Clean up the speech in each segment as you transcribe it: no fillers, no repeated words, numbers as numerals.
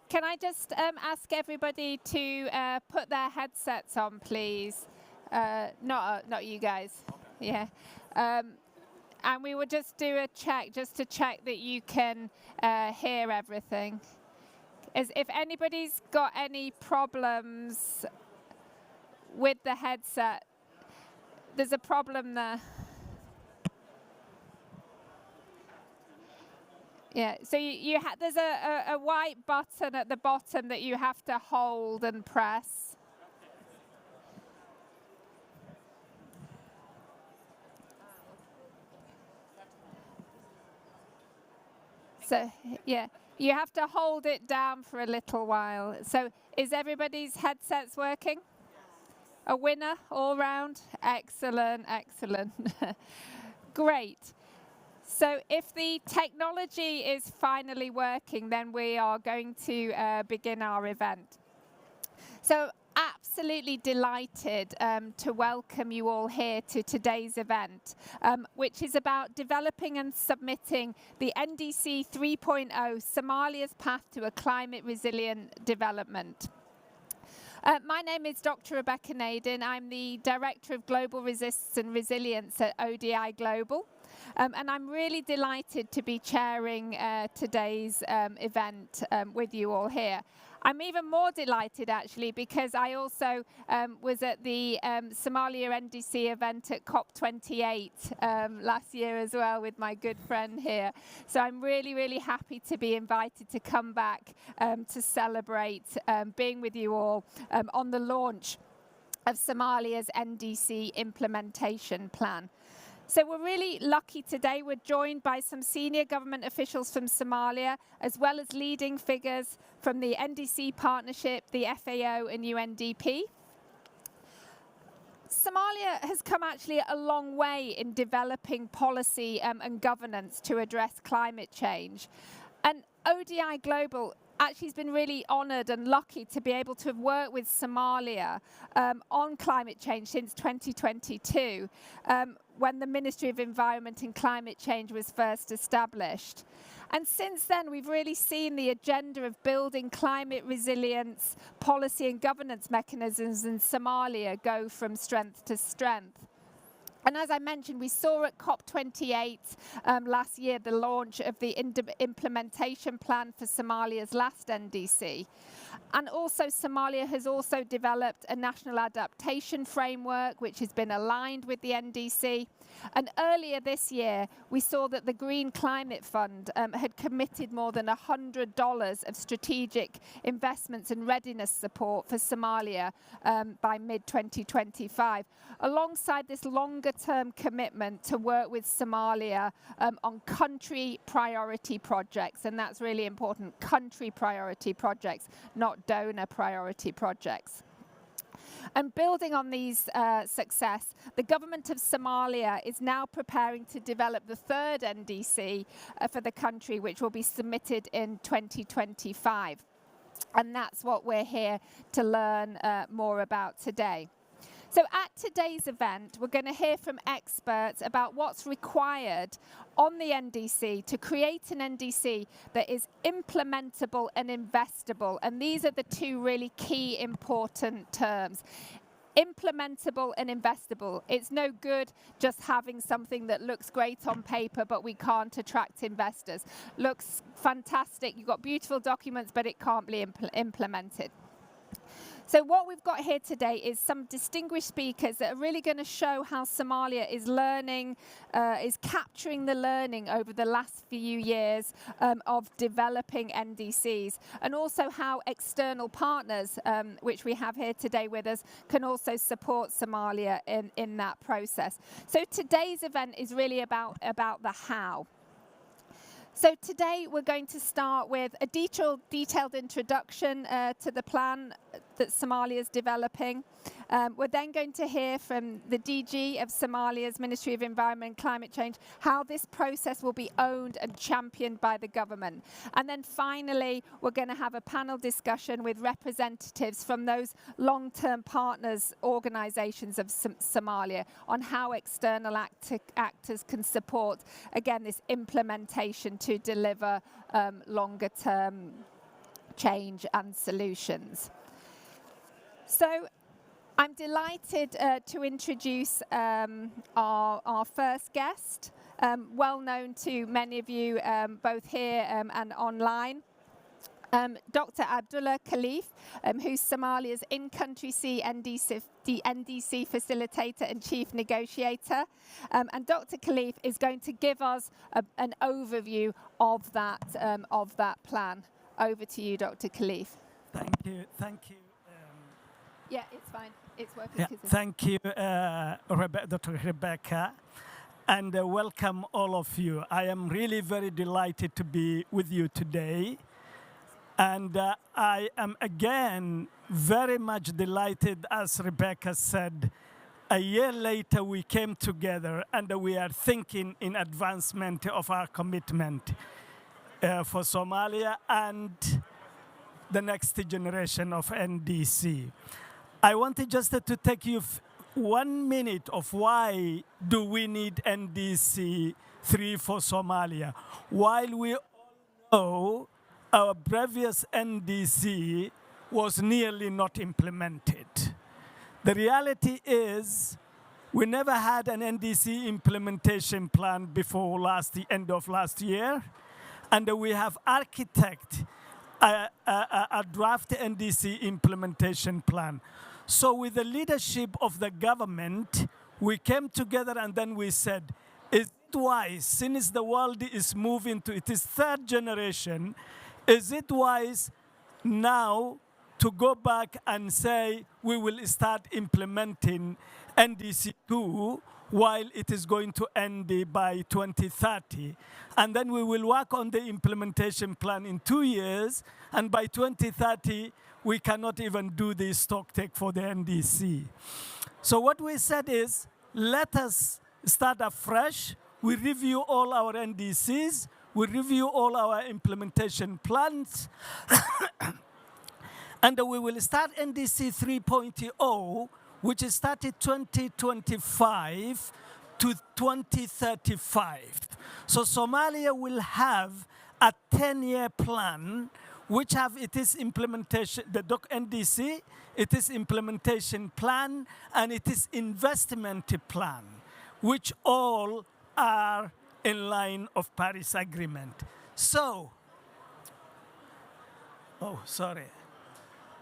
Can I just ask everybody to put their headsets on, please? Not you guys. Yeah. And we will just do a check, just to check that you can hear everything. If anybody's got any problems with the headset, there's a problem there. Yeah, so there's a white button at the bottom that you have to hold and press. So, yeah, you have to hold it down for a little while. So, is everybody's headsets working? A winner all round? Excellent, excellent. Great. So if the technology is finally working, then we are going to begin our event. So absolutely delighted to welcome you all here to today's event, which is about developing and submitting the NDC 3.0, Somalia's Path to a Climate Resilient Development. My name is Dr. Rebecca Naden. I'm the Director of Global Resistance and Resilience at ODI Global. And I'm really delighted to be chairing today's event with you all here. I'm even more delighted, actually, because I also was at the Somalia NDC event at COP28 last year as well with my good friend here. So I'm really, really happy to be invited to come back to celebrate being with you all on the launch of Somalia's NDC implementation plan. So we're really lucky today. We're joined by some senior government officials from Somalia, as well as leading figures from the NDC partnership, the FAO and UNDP. Somalia has come actually a long way in developing policy and governance to address climate change. And ODI Global actually has been really honoured and lucky to be able to work with Somalia on climate change since 2022, when the Ministry of Environment and Climate Change was first established. And since then, we've really seen the agenda of building climate resilience, policy and governance mechanisms in Somalia go from strength to strength. And as I mentioned, we saw at COP28 last year the launch of the implementation plan for Somalia's last NDC. And also Somalia has also developed a national adaptation framework which has been aligned with the NDC. And earlier this year, we saw that the Green Climate Fund had committed more than $100 of strategic investments and readiness support for Somalia by mid-2025, alongside this longer-term commitment to work with Somalia on country priority projects. And that's really important, country priority projects, not donor priority projects. And building on these success, the Government of Somalia is now preparing to develop the third NDC for the country, which will be submitted in 2025. And that's what we're here to learn more about today. So at today's event, we're going to hear from experts about what's required on the NDC to create an NDC that is implementable and investable. And these are the two really key important terms. Implementable and investable. It's no good just having something that looks great on paper, but we can't attract investors. Looks fantastic, you've got beautiful documents, but it can't be implemented. So what we've got here today is some distinguished speakers that are really going to show how Somalia is learning, is capturing the learning over the last few years of developing NDCs, and also how external partners, which we have here today with us, can also support Somalia in that process. So today's event is really about the how. So today we're going to start with a detailed introduction to the plan that Somalia is developing. We're then going to hear from the DG of Somalia's Ministry of Environment and Climate Change how this process will be owned and championed by the government. And then finally, we're going to have a panel discussion with representatives from those long-term partners, organizations of Somalia, on how external actors can support, again, this implementation to deliver longer-term change and solutions. So I'm delighted to introduce our first guest, well known to many of you both here and online. Dr. Abdullah Khalif, who's Somalia's in-country NDC facilitator and chief negotiator. And Dr. Khalif is going to give us an overview of that plan. Over to you, Dr. Khalif. Thank you. Yeah, it's fine. It's working. Yeah, thank you, Dr. Rebecca. And welcome all of you. I am really very delighted to be with you today. And I am again very much delighted, as Rebecca said, a year later we came together and we are thinking in advancement of our commitment for Somalia and the next generation of NDC. I wanted just to take you 1 minute of why do we need NDC 3 for Somalia. While we all know our previous NDC was nearly not implemented. The reality is we never had an NDC implementation plan before the end of last year, and we have architected a draft NDC implementation plan. So with the leadership of the government, we came together and then we said, is it wise, since the world is moving to its third generation, is it wise now to go back and say we will start implementing NDC 2 while it is going to end by 2030? And then we will work on the implementation plan in 2 years, and by 2030, we cannot even do the stock take for the NDC. So what we said is, let us start afresh. We review all our NDCs. We review all our implementation plans, and we will start NDC 3.0, which started 2025 to 2035. So Somalia will have a 10-year plan, which have it is implementation, the NDC, it is implementation plan, and it is investment plan, which all are in line of Paris Agreement. So,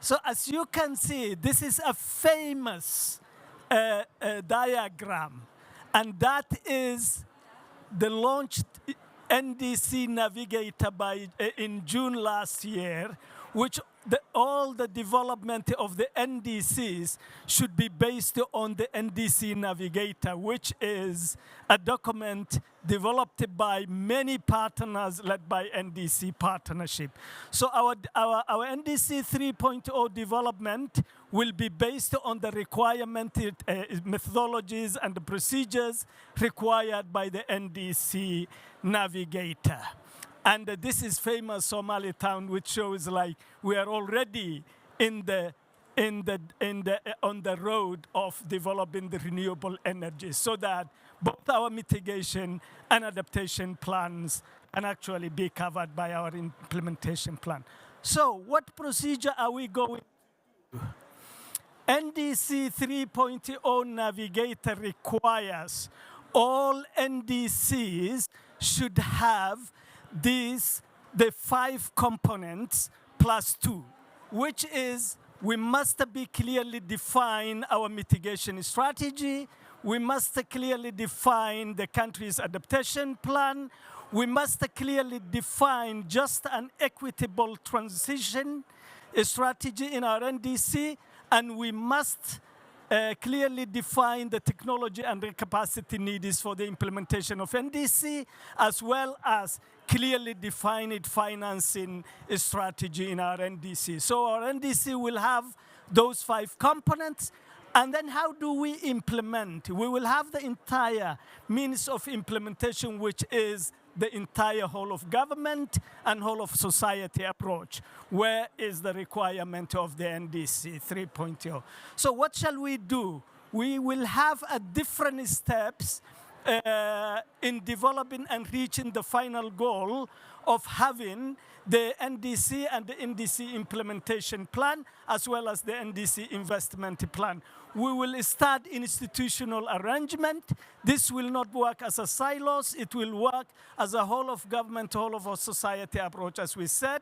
So as you can see, this is a famous diagram, and that is the launched NDC Navigator in June last year, which all the development of the NDCs should be based on the NDC Navigator, which is a document developed by many partners led by NDC partnership. So our NDC 3.0 development will be based on the requirement methodologies and the procedures required by the NDC Navigator. And this is famous Somali town, which shows like we are already on the road of developing the renewable energy, so that both our mitigation and adaptation plans can actually be covered by our implementation plan. So what procedure are we going to do? NDC 3.0 Navigator requires all NDCs should have the 5 components plus 2, which is we must be clearly define our mitigation strategy. We must clearly define the country's adaptation plan. We must clearly define just an equitable transition strategy in our NDC, and we must clearly define the technology and the capacity needs for the implementation of NDC, as well as clearly defined financing strategy in our NDC. So our NDC will have those 5 components. And then how do we implement? We will have the entire means of implementation, which is the entire whole of government and whole of society approach. Where is the requirement of the NDC 3.0? So what shall we do? We will have different steps in developing and reaching the final goal of having the NDC and the NDC implementation plan, as well as the NDC investment plan. We will start institutional arrangement. This will not work as a silos. It will work as a whole of government, whole of our society approach, as we said.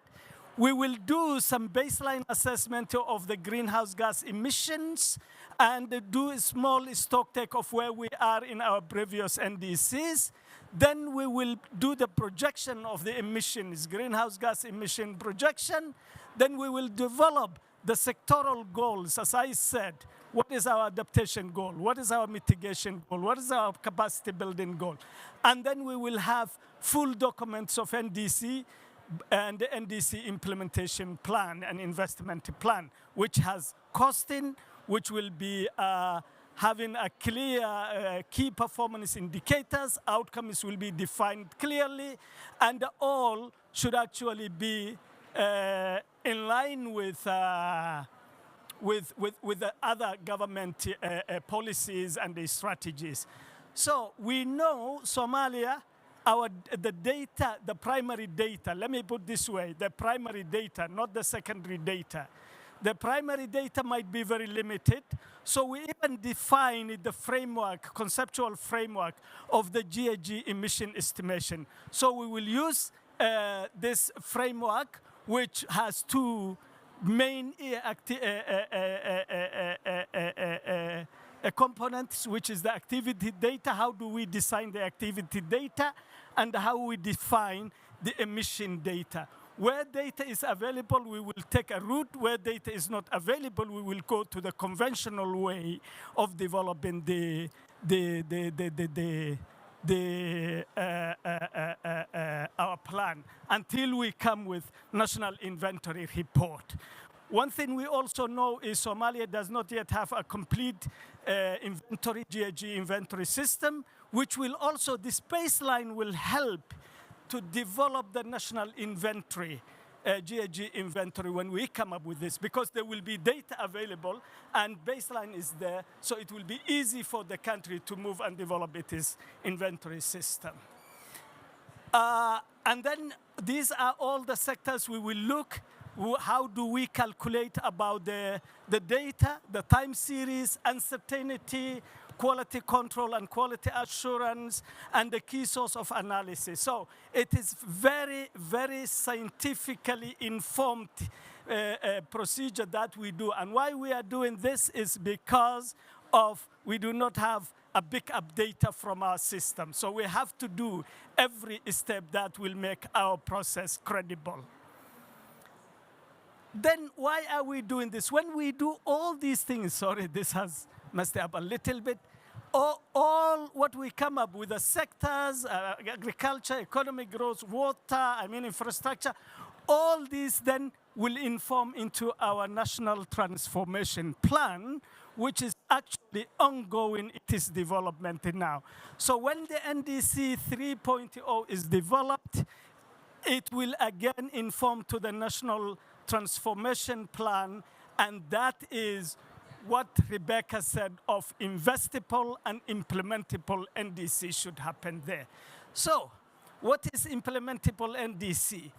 We will do some baseline assessment of the greenhouse gas emissions and do a small stock take of where we are in our previous NDCs. Then we will do the projection of the emissions, greenhouse gas emission projection. Then we will develop the sectoral goals. As I said, what is our adaptation goal? What is our mitigation goal? What is our capacity building goal? And then we will have full documents of NDC and the NDC implementation plan and investment plan, which has costing, which will be having a clear key performance indicators, outcomes will be defined clearly, and all should actually be in line with the other government policies and the strategies. So we know Somalia, the data, the primary data, let me put this way, the primary data, not the secondary data. The primary data might be very limited, so we even define the framework, conceptual framework of the GHG emission estimation. So we will use this framework, which has two main components, which is the activity data. How do we design the activity data, and how we define the emission data? Where data is available, we will take a route. Where data is not available, we will go to the conventional way of developing our plan until we come with national inventory report. One thing we also know is Somalia does not yet have a complete inventory, GHG inventory system, which will also, this baseline will help to develop the national inventory, GHG inventory, when we come up with this, because there will be data available and baseline is there, so it will be easy for the country to move and develop its inventory system. And then these are all the sectors we will look. How do we calculate about the data, the time series, uncertainty, quality control and quality assurance, and the key source of analysis. So it is very, very scientifically informed procedure that we do. And why we are doing this is because of we do not have a backup data from our system. So we have to do every step that will make our process credible. Then why are we doing this? When we do all these things, sorry, this has messed up a little bit. All what we come up with, the sectors, agriculture, economic growth, water, infrastructure, all these then will inform into our national transformation plan, which is actually ongoing. It is development now. So when the NDC 3.0 is developed, it will again inform to the national transformation plan, and that is what Rebecca said of investable and implementable NDC should happen there. So what is implementable NDC?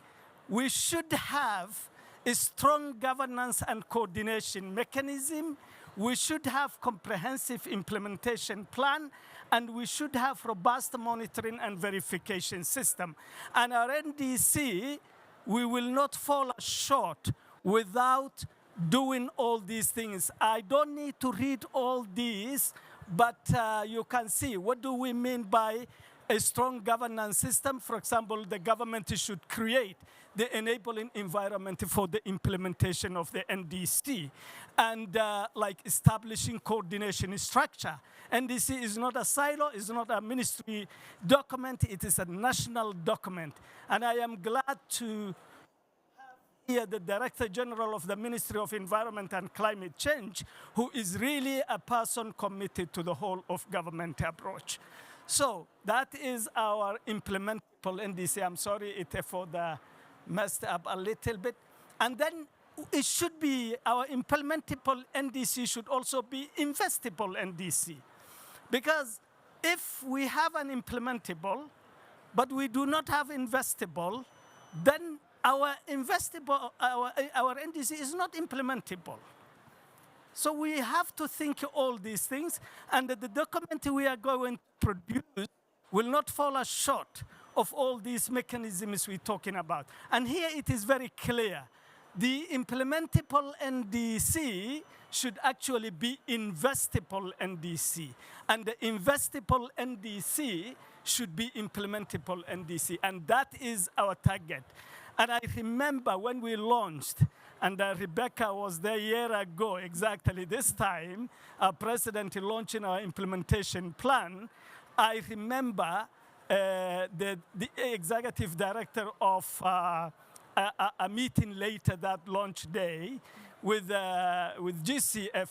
We should have a strong governance and coordination mechanism. We should have comprehensive implementation plan, and we should have robust monitoring and verification system. And our NDC, we will not fall short without doing all these things. I don't need to read all these, but you can see what do we mean by a strong governance system. For example, the government should create the enabling environment for the implementation of the NDC, and like establishing coordination structure. NDC is not a silo, it's not a ministry document, it is a national document. And I am glad to here the Director General of the Ministry of Environment and Climate Change, who is really a person committed to the whole of government approach. So that is our implementable NDC. I'm sorry for the messed up a little bit. And then it should be, our implementable NDC should also be investable NDC. Because if we have an implementable, but we do not have investable, then our NDC is not implementable. So we have to think all these things, and the document we are going to produce will not fall short of all these mechanisms we're talking about. And here it is very clear. The implementable NDC should actually be investable NDC. And the investable NDC should be implementable NDC. And that is our target. And I remember when we launched, and Rebecca was there a year ago, exactly this time, our president launching our implementation plan. I remember the executive director of a meeting later that launch day with GCF,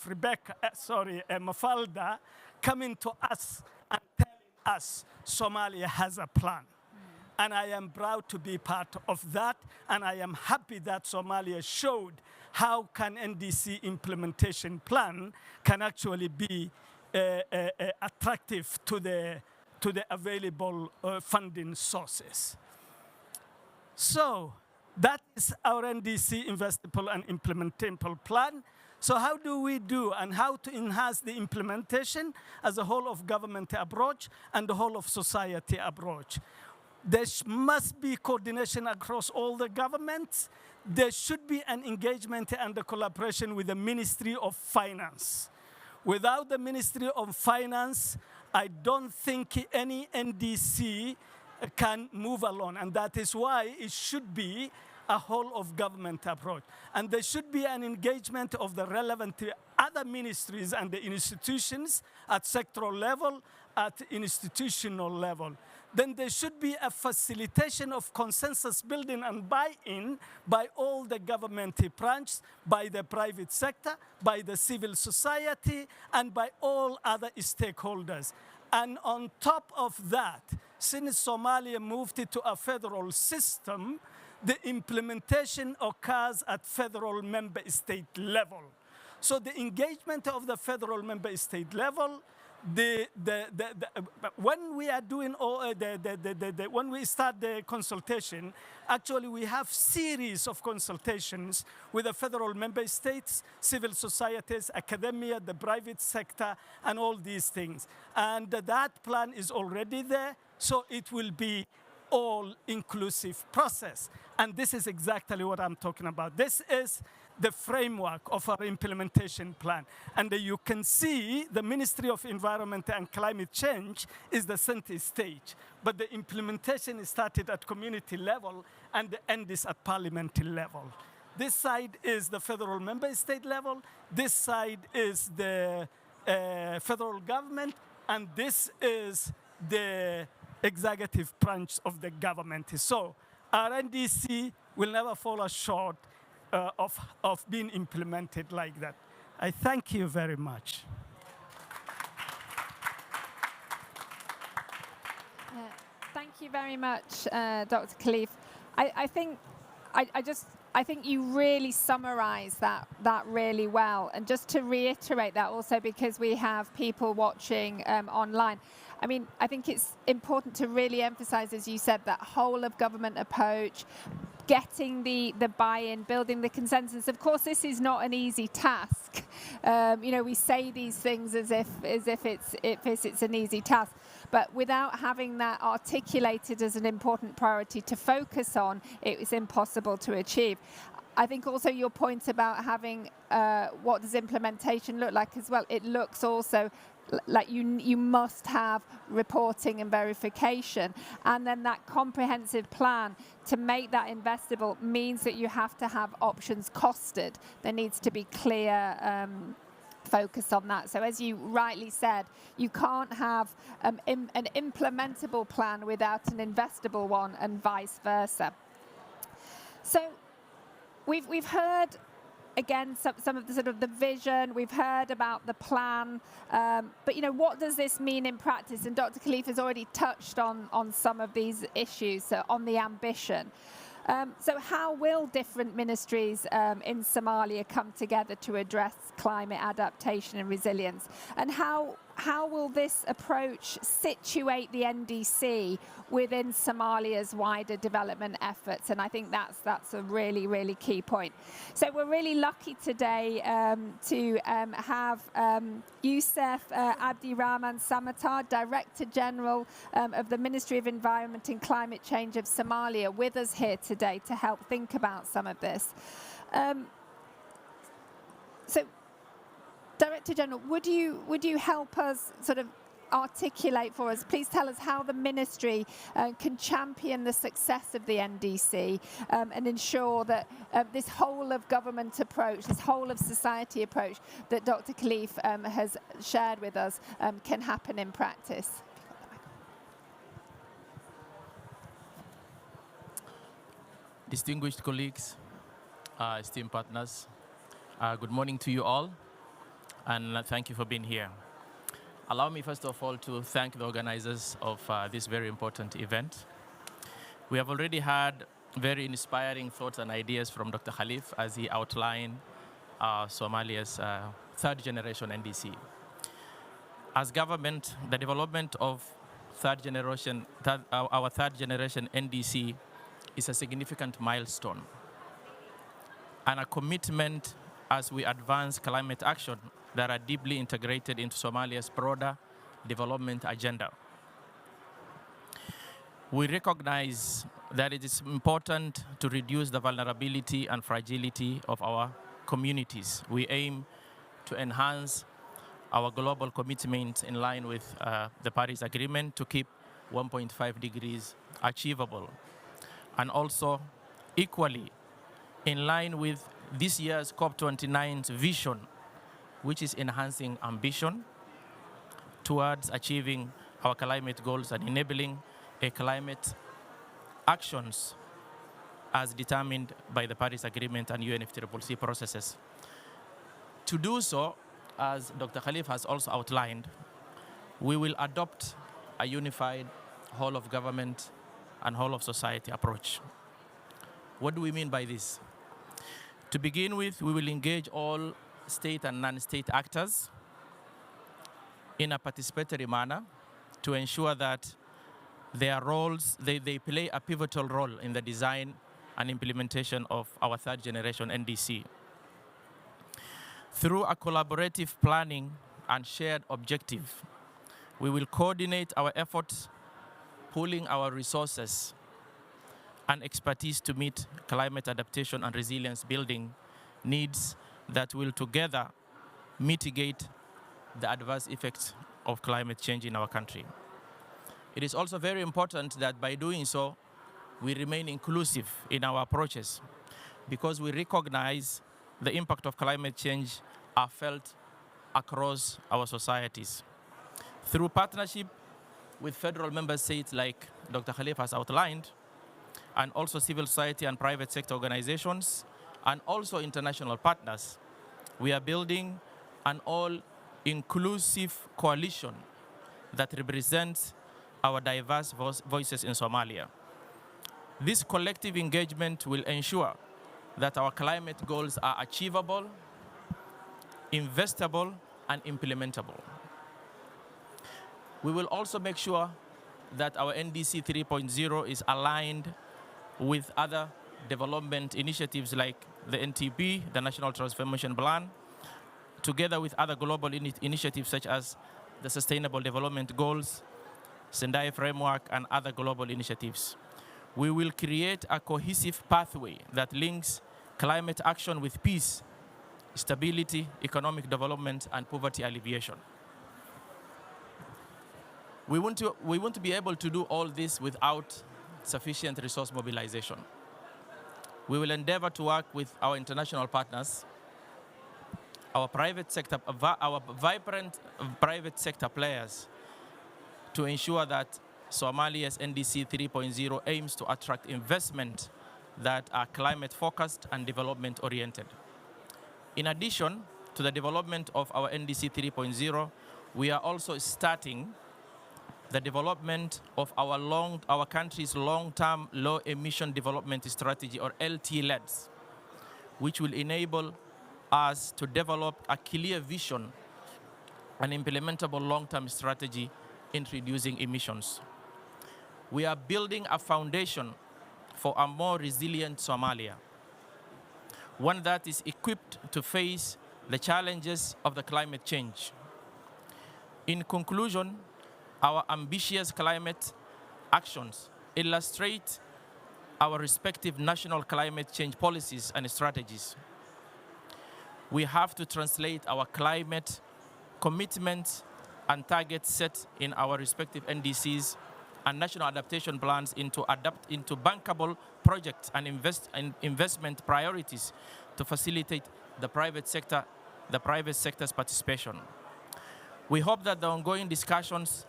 Mafalda, coming to us and telling us Somalia has a plan. And I am proud to be part of that, and I am happy that Somalia showed how can NDC implementation plan can actually be attractive to the available funding sources. So that is our NDC investable and implementable plan. So how do we do and how to enhance the implementation as a whole of government approach and the whole of society approach? There must be coordination across all the governments. There should be an engagement and a collaboration with the Ministry of Finance. Without the Ministry of Finance, I don't think any NDC can move along. And that is why it should be a whole of government approach. And there should be an engagement of the relevant other ministries and the institutions at sectoral level, at institutional level. Then there should be a facilitation of consensus building and buy-in by all the government branches, by the private sector, by the civil society, and by all other stakeholders. And on top of that, since Somalia moved it to a federal system, the implementation occurs at federal member state level. So the engagement of the federal member state level, when we are doing when we start the consultation, actually we have series of consultations with the federal member states, civil societies, academia, the private sector, and all these things. And that plan is already there, so it will be all-inclusive process. And this is exactly what I'm talking about. This is the framework of our implementation plan. And you can see the Ministry of Environment and Climate Change is the center stage. But the implementation started at community level and the end is at parliamentary level. This side is the federal member state level. This side is the federal government. And this is the executive branch of the government. So our NDC will never fall short of being implemented like that. I thank you very much. Thank you very much, Dr. Khalif. I think you really summarize that really well. And just to reiterate that also, because we have people watching online, I mean, I think it's important to really emphasize, as you said, that whole of government approach, getting the buy-in, building the consensus. Of course, this is not an easy task. You know, we say these things as if it's an easy task, but without having that articulated as an important priority to focus on, it is impossible to achieve. I think also your point about having what does implementation look like as well. It looks also like you must have reporting and verification, and then that comprehensive plan to make that investable means that you have to have options costed. There needs to be clear focus on that. So as you rightly said, you can't have an implementable plan without an investable one, and vice versa. So we've heard again some of the sort of the vision, we've heard about the plan, but you know, what does this mean in practice? And Dr. Khalif has already touched on some of these issues, so on the ambition. So how will different ministries in Somalia come together to address climate adaptation and resilience? And how how will this approach situate the NDC within Somalia's wider development efforts? And I think that's a really, really key point. So we're really lucky today to have Youssef Abdirahman Samatar, Director General of the Ministry of Environment and Climate Change of Somalia, with us here today to help think about some of this. So, Director General, would you help us sort of articulate for us, please tell us how the Ministry can champion the success of the NDC and ensure that this whole of government approach, this whole of society approach that Dr. Khalif has shared with us can happen in practice? Distinguished colleagues, esteemed partners, good morning to you all, and thank you for being here. Allow me first of all to thank the organizers of this very important event. We have already had very inspiring thoughts and ideas from Dr. Khalif as he outlined Somalia's third generation NDC. As government, the development of our third generation NDC is a significant milestone and a commitment as we advance climate action that are deeply integrated into Somalia's broader development agenda. We recognize that it is important to reduce the vulnerability and fragility of our communities. We aim to enhance our global commitment in line with the Paris Agreement to keep 1.5 degrees achievable. And also, equally, in line with this year's COP29's vision, which is enhancing ambition towards achieving our climate goals and enabling a climate actions as determined by the Paris Agreement and UNFCCC processes. To do so, as Dr. Khalif has also outlined, we will adopt a unified whole of government and whole of society approach. What do we mean by this? To begin with, we will engage all state and non-state actors in a participatory manner to ensure that their roles, they play a pivotal role in the design and implementation of our third generation NDC. Through a collaborative planning and shared objective, we will coordinate our efforts, pooling our resources and expertise to meet climate adaptation and resilience building needs that will together mitigate the adverse effects of climate change in our country. It is also very important that by doing so, we remain inclusive in our approaches because we recognize the impact of climate change are felt across our societies. Through partnership with federal member states like Dr. Khalif has outlined, and also civil society and private sector organizations, and also international partners, we are building an all-inclusive coalition that represents our diverse voices in Somalia. This collective engagement will ensure that our climate goals are achievable, investable, and implementable. We will also make sure that our NDC 3.0 is aligned with other development initiatives like the NTP, the National Transformation Plan, together with other global initiatives such as the Sustainable Development Goals, Sendai Framework, and other global initiatives. We will create a cohesive pathway that links climate action with peace, stability, economic development, and poverty alleviation. We want to be able to do all this without sufficient resource mobilization. We will endeavor to work with our international partners, our vibrant private sector players, to ensure that Somalia's NDC 3.0 aims to attract investment that are climate-focused and development-oriented. In addition to the development of our NDC 3.0, we are also starting the development of our country's long-term low-emission development strategy, or LT-LEDs, which will enable us to develop a clear vision an implementable long-term strategy in reducing emissions. We are building a foundation for a more resilient Somalia, one that is equipped to face the challenges of the climate change. In conclusion, our ambitious climate actions illustrate our respective national climate change policies and strategies. We have to translate our climate commitments and targets set in our respective NDCs and national adaptation plans into bankable projects and investment priorities to facilitate the private sector's participation. We hope that the ongoing discussions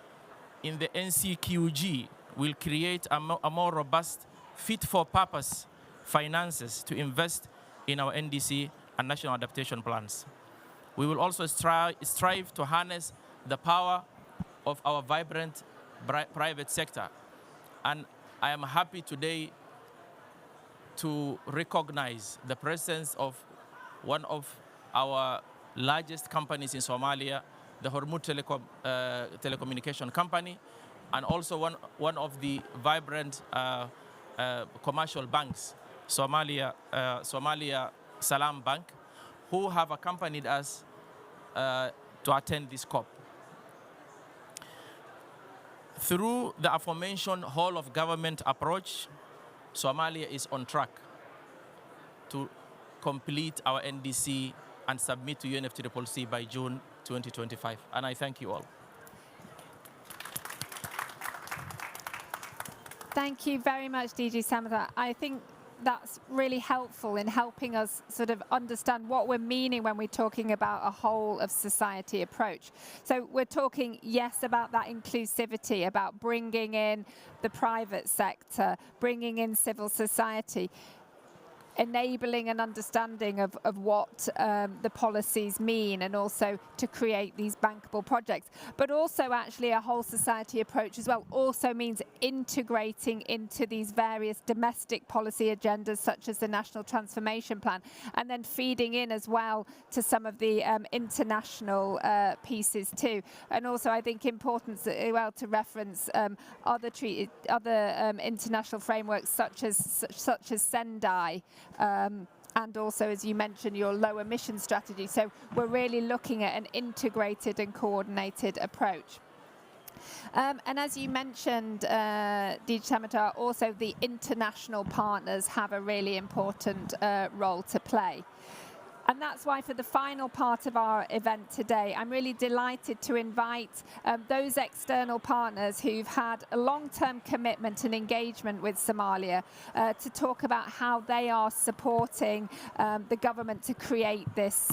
in the NCQG will create a more robust, fit-for-purpose finances to invest in our NDC and national adaptation plans. We will also strive to harness the power of our vibrant private sector. And I am happy today to recognize the presence of one of our largest companies in Somalia, the Hormuz telecommunication company, and also one of the vibrant commercial banks, Somalia Salam Bank, who have accompanied us to attend this COP. Through the aforementioned whole of government approach, Somalia is on track to complete our NDC and submit to UNFCCC by June 2025. And I thank you all. Thank you very much, DG Samata. I think that's really helpful in helping us sort of understand what we're meaning when we're talking about a whole of society approach. So we're talking, yes, about that inclusivity, about bringing in the private sector, bringing in civil society, enabling an understanding of what the policies mean, and also to create these bankable projects. But also actually a whole society approach as well also means integrating into these various domestic policy agendas such as the National Transformation Plan, and then feeding in as well to some of the international pieces too. And also I think important as well to reference other international frameworks such as Sendai, and also, as you mentioned, your low emission strategy. So we're really looking at an integrated and coordinated approach. And as you mentioned, DG Samata, also the international partners have a really important role to play. And that's why for the final part of our event today, I'm really delighted to invite those external partners who've had a long-term commitment and engagement with Somalia to talk about how they are supporting the government to create this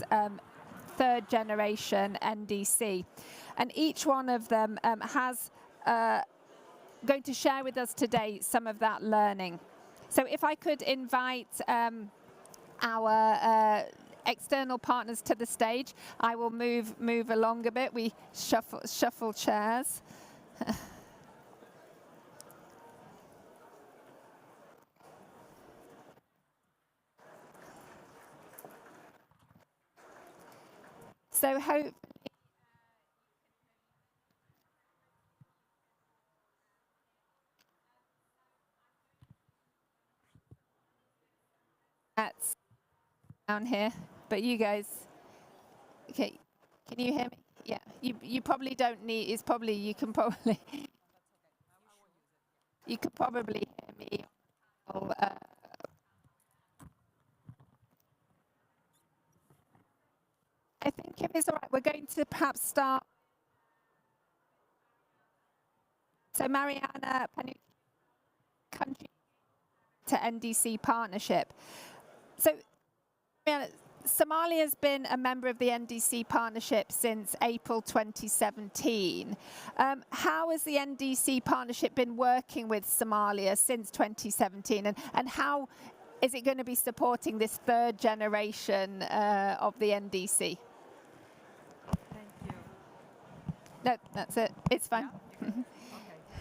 third generation NDC. And each one of them has going to share with us today some of that learning. So if I could invite our external partners to the stage, I will move along a bit. We shuffle chairs. So hopefully that's down here, but you guys, okay, can you hear me? Yeah, you probably don't need, it's probably, you can probably hear me. I think if it's all right, we're going to perhaps start. So Mariana, country to NDC partnership. So Somalia has been a member of the NDC partnership since April 2017. How has the NDC partnership been working with Somalia since 2017, and how is it going to be supporting this third generation of the NDC? Thank you. No, that's it. It's fine. Yeah, okay.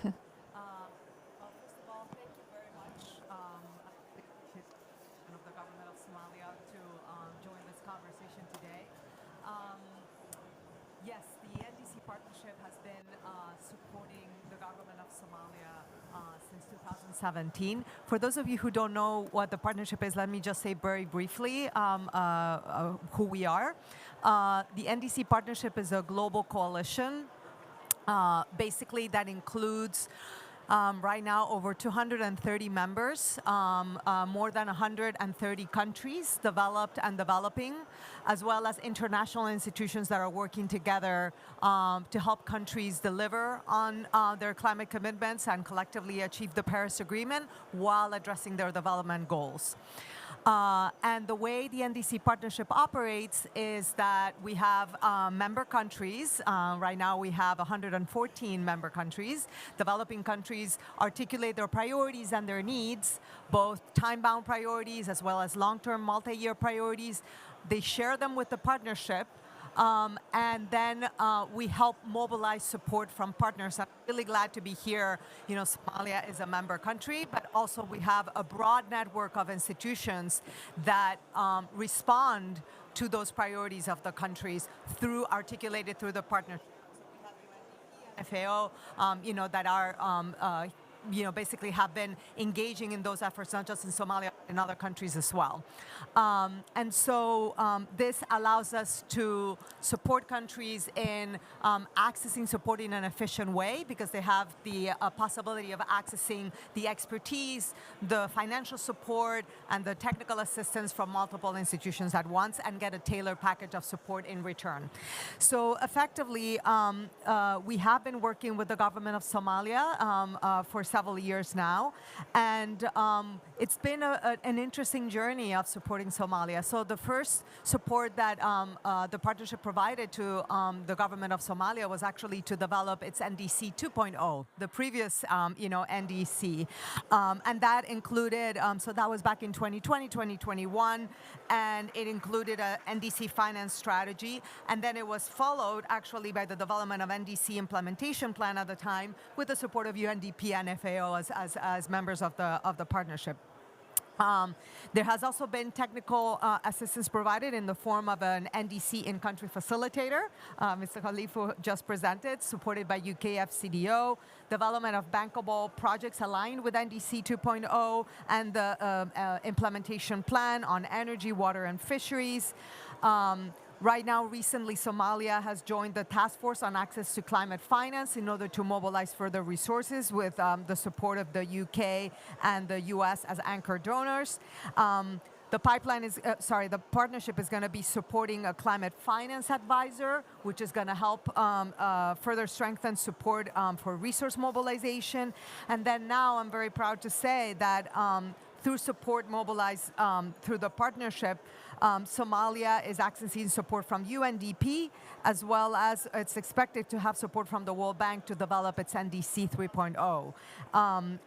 Well, first of all, thank you very much of the Government of Somalia to join this conversation today. Yes, the 2017. For those of you who don't know what the partnership is, let me just say very briefly who we are. The NDC partnership is a global coalition, basically that includes right now over 230 members, more than 130 countries, developed and developing, as well as international institutions that are working together to help countries deliver on their climate commitments and collectively achieve the Paris Agreement while addressing their development goals. And the way the NDC partnership operates is that we have member countries. Right now we have 114 member countries. Developing countries articulate their priorities and their needs, both time-bound priorities as well as long-term multi-year priorities. They share them with the partnership. And then we help mobilize support from partners. I'm really glad to be here. You know, Somalia is a member country, but also we have a broad network of institutions that respond to those priorities of the countries articulated through the partnership. We have FAO, you know, that are you know, basically have been engaging in those efforts, not just in Somalia, in other countries as well. And so this allows us to support countries in accessing support in an efficient way because they have the possibility of accessing the expertise, the financial support, and the technical assistance from multiple institutions at once and get a tailored package of support in return. So effectively, we have been working with the Government of Somalia for several years now, and it's been an interesting journey of supporting Somalia. So the first support that the partnership provided to the Government of Somalia was actually to develop its NDC 2.0, the previous you know, NDC, and that included, so that was back in 2020, 2021, and it included a NDC finance strategy, and then it was followed actually by the development of NDC implementation plan at the time with the support of UNDP and FAO as members of the partnership. There has also been technical assistance provided in the form of an NDC in-country facilitator, Mr. Khalifu just presented, supported by UK FCDO, development of bankable projects aligned with NDC 2.0, and the implementation plan on energy, water, and fisheries. Right now, recently, Somalia has joined the Task Force on Access to Climate Finance in order to mobilize further resources with the support of the UK and the US as anchor donors. The partnership is going to be supporting a climate finance advisor, which is going to help further strengthen support for resource mobilization. And then now I'm very proud to say that through support mobilized through the partnership, Somalia is accessing support from UNDP, as well as it's expected to have support from the World Bank to develop its NDC 3.0.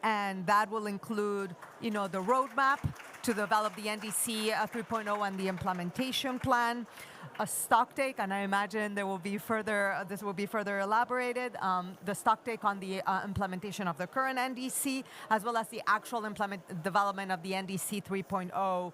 And that will include, you know, the roadmap to develop the NDC 3.0 and the implementation plan, a stock take, and I imagine there will be further, this will be further elaborated, the stock take on the implementation of the current NDC, as well as the actual development of the NDC 3.0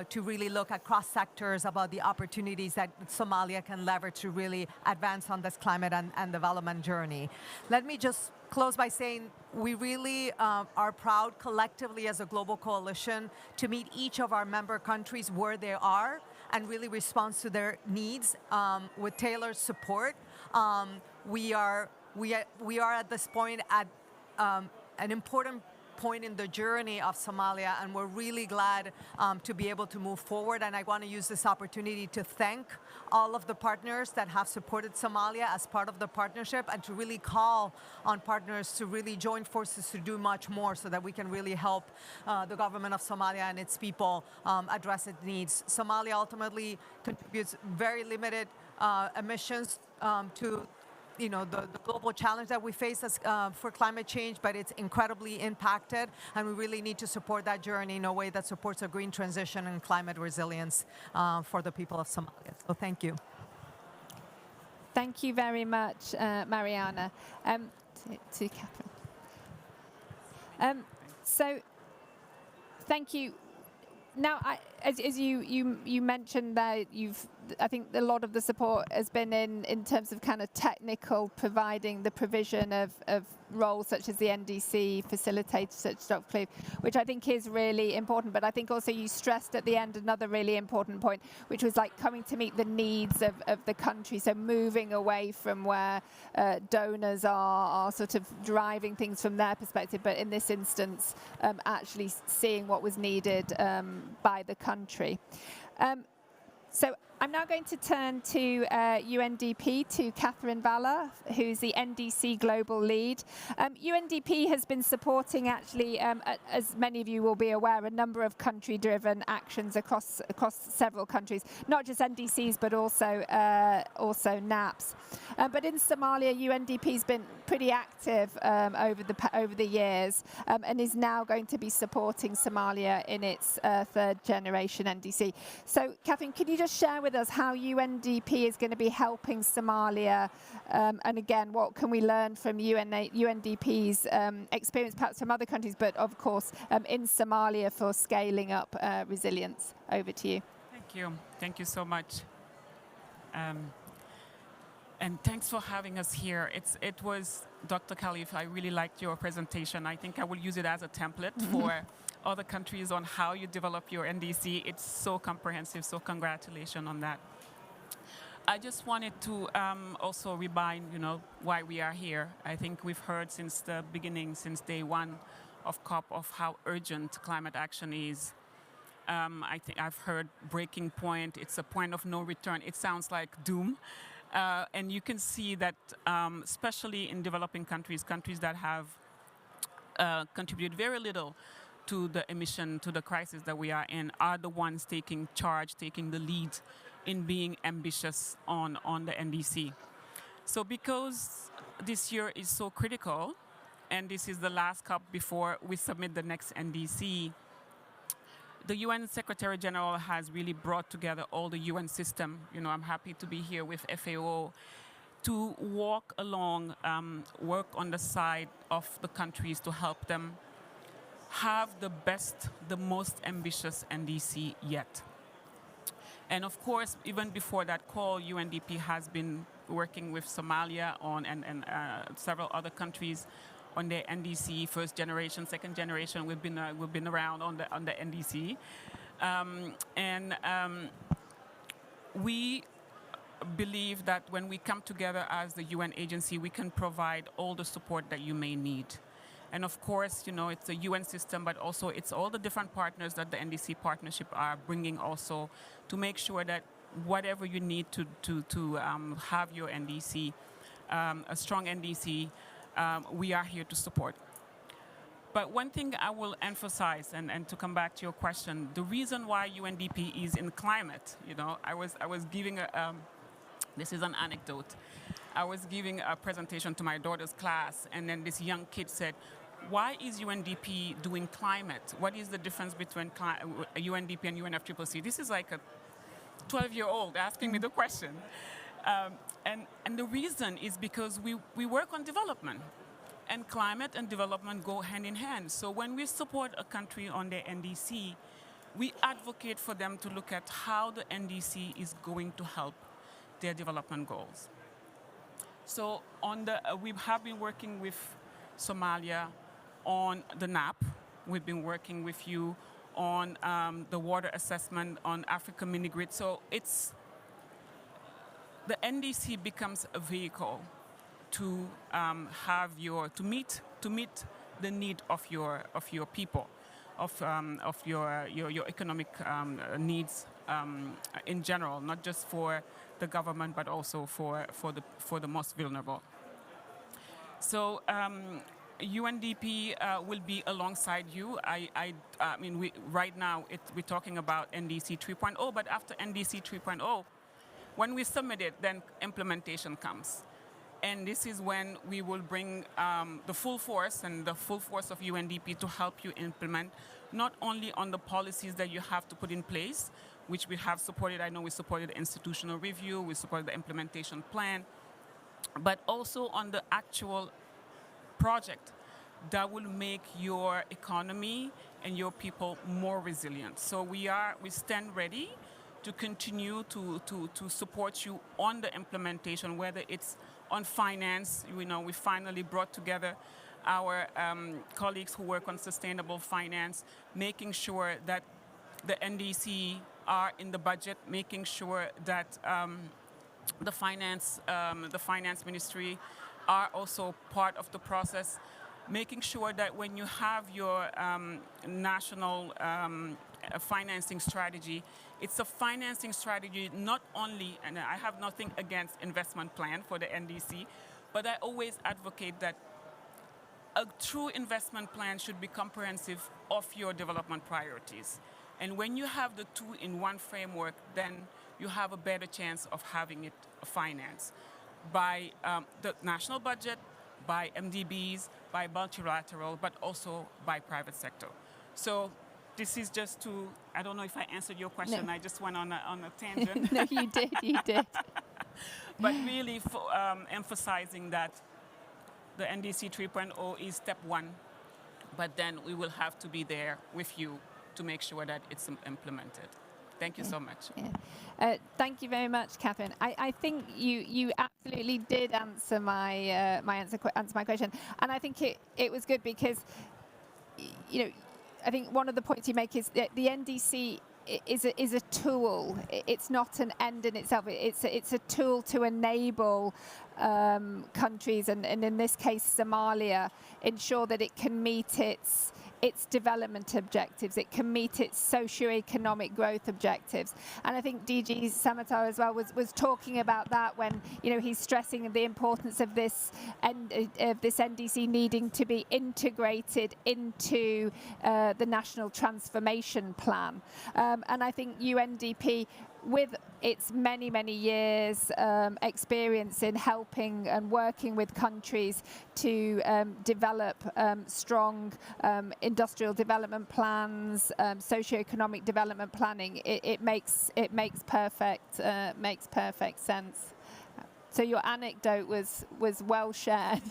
to really look at cross sectors about the opportunities that Somalia can leverage to really advance on this climate and development journey. Let me just close by saying we really are proud collectively as a global coalition to meet each of our member countries where they are and really respond to their needs with tailored support. We are at this point at an important point in the journey of Somalia, and we're really glad to be able to move forward. And I want to use this opportunity to thank all of the partners that have supported Somalia as part of the partnership, and to really call on partners to really join forces to do much more so that we can really help the Government of Somalia and its people address its needs. Somalia ultimately contributes very limited emissions to the global challenge that we face for climate change, but it's incredibly impacted, and we really need to support that journey in a way that supports a green transition and climate resilience for the people of Somalia. So thank you. Thank you very much, Mariana. To Catherine. So thank you. Now, as you mentioned, that I think a lot of the support has been in terms of kind of technical, providing the provision of roles such as the NDC, facilitators such as Dr. Cleve, which I think is really important. But I think also you stressed at the end another really important point, which was like coming to meet the needs of the country. So moving away from where donors are sort of driving things from their perspective, but in this instance, actually seeing what was needed by the country. So I'm now going to turn to UNDP, to Catherine Valla, who's the NDC Global Lead. UNDP has been supporting, actually, as many of you will be aware, a number of country-driven actions across several countries, not just NDCs, but also NAPs. But in Somalia, UNDP's been pretty active over the years, and is now going to be supporting Somalia in its third generation NDC. So, Catherine, could you just share with us how UNDP is going to be helping Somalia, and again, what can we learn from UNDP's experience, perhaps from other countries, but of course in Somalia for scaling up resilience? Over to you. Thank you so much. And thanks for having us here. It was, Dr. Khalif, I really liked your presentation. I think I will use it as a template for other countries on how you develop your NDC. It's so comprehensive, so congratulations on that. I just wanted to also remind, why we are here. I think we've heard since the beginning, since day one of COP, of how urgent climate action is. I think I've heard breaking point. It's a point of no return. It sounds like doom. And you can see that, especially in developing countries, countries that have contributed very little to the emission, to the crisis that we are in, are the ones taking charge, taking the lead in being ambitious on the NDC. So because this year is so critical, and this is the last COP before we submit the next NDC, the UN Secretary General has really brought together all the UN system. I'm happy to be here with FAO to walk along, work on the side of the countries to help them have the best, the most ambitious NDC yet. And of course, even before that call, UNDP has been working with Somalia and several other countries on the NDC, first generation, second generation. We've been around on the NDC, we believe that when we come together as the UN agency, we can provide all the support that you may need. And of course, it's a UN system, but also it's all the different partners that the NDC partnership are bringing also to make sure that whatever you need to have your NDC, a strong NDC, we are here to support. But one thing I will emphasize, and to come back to your question, the reason why UNDP is in climate, I was giving this is an anecdote. I was giving a presentation to my daughter's class, and then this young kid said, "Why is UNDP doing climate? What is the difference between UNDP and UNFCCC?" This is like a 12-year-old asking me the question. And the reason is because we work on development, and climate and development go hand in hand. So when we support a country on their NDC, we advocate for them to look at how the NDC is going to help their development goals. So we have been working with Somalia on the NAP. We've been working with you on the water assessment on African mini-grid. So the NDC becomes a vehicle to meet the need of your people, of your economic needs in general, not just for the government, but also for the most vulnerable. So UNDP will be alongside you. I mean, right now we're talking about NDC 3.0, but after NDC 3.0, when we submit it, then implementation comes. And this is when we will bring the full force of UNDP to help you implement, not only on the policies that you have to put in place, which we have supported. I know we supported the institutional review, we supported the implementation plan, but also on the actual project that will make your economy and your people more resilient. So we stand ready to continue to support you on the implementation, whether it's on finance. We finally brought together our colleagues who work on sustainable finance, making sure that the NDC are in the budget, making sure that the finance ministry are also part of the process, making sure that when you have your national financing strategy, it's a financing strategy not only, and I have nothing against investment plan for the NDC, but I always advocate that a true investment plan should be comprehensive of your development priorities. And when you have the two in one framework, then you have a better chance of having it financed by the national budget, by MDBs, by multilateral, but also by private sector. So this is just to, I don't know if I answered your question, No. I just went on a tangent. No, you did. But really emphasizing that the NDC 3.0 is step one, but then we will have to be there with you to make sure that it's implemented. Thank you so much. Yeah. Thank you very much, Catherine. I think you absolutely did answer my answer my question, and I think it was good because I think one of the points you make is that the NDC is a tool. It's not an end in itself. It's a tool to enable countries, and in this case Somalia, ensure that it can meet its development objectives, it can meet its socio-economic growth objectives. And I think DG Samatar as well was talking about that when he's stressing the importance of this NDC needing to be integrated into the National Transformation Plan. And I think UNDP, with its many years experience in helping and working with countries to develop strong industrial development plans, socio-economic development planning, it makes perfect sense. So your anecdote was well shared.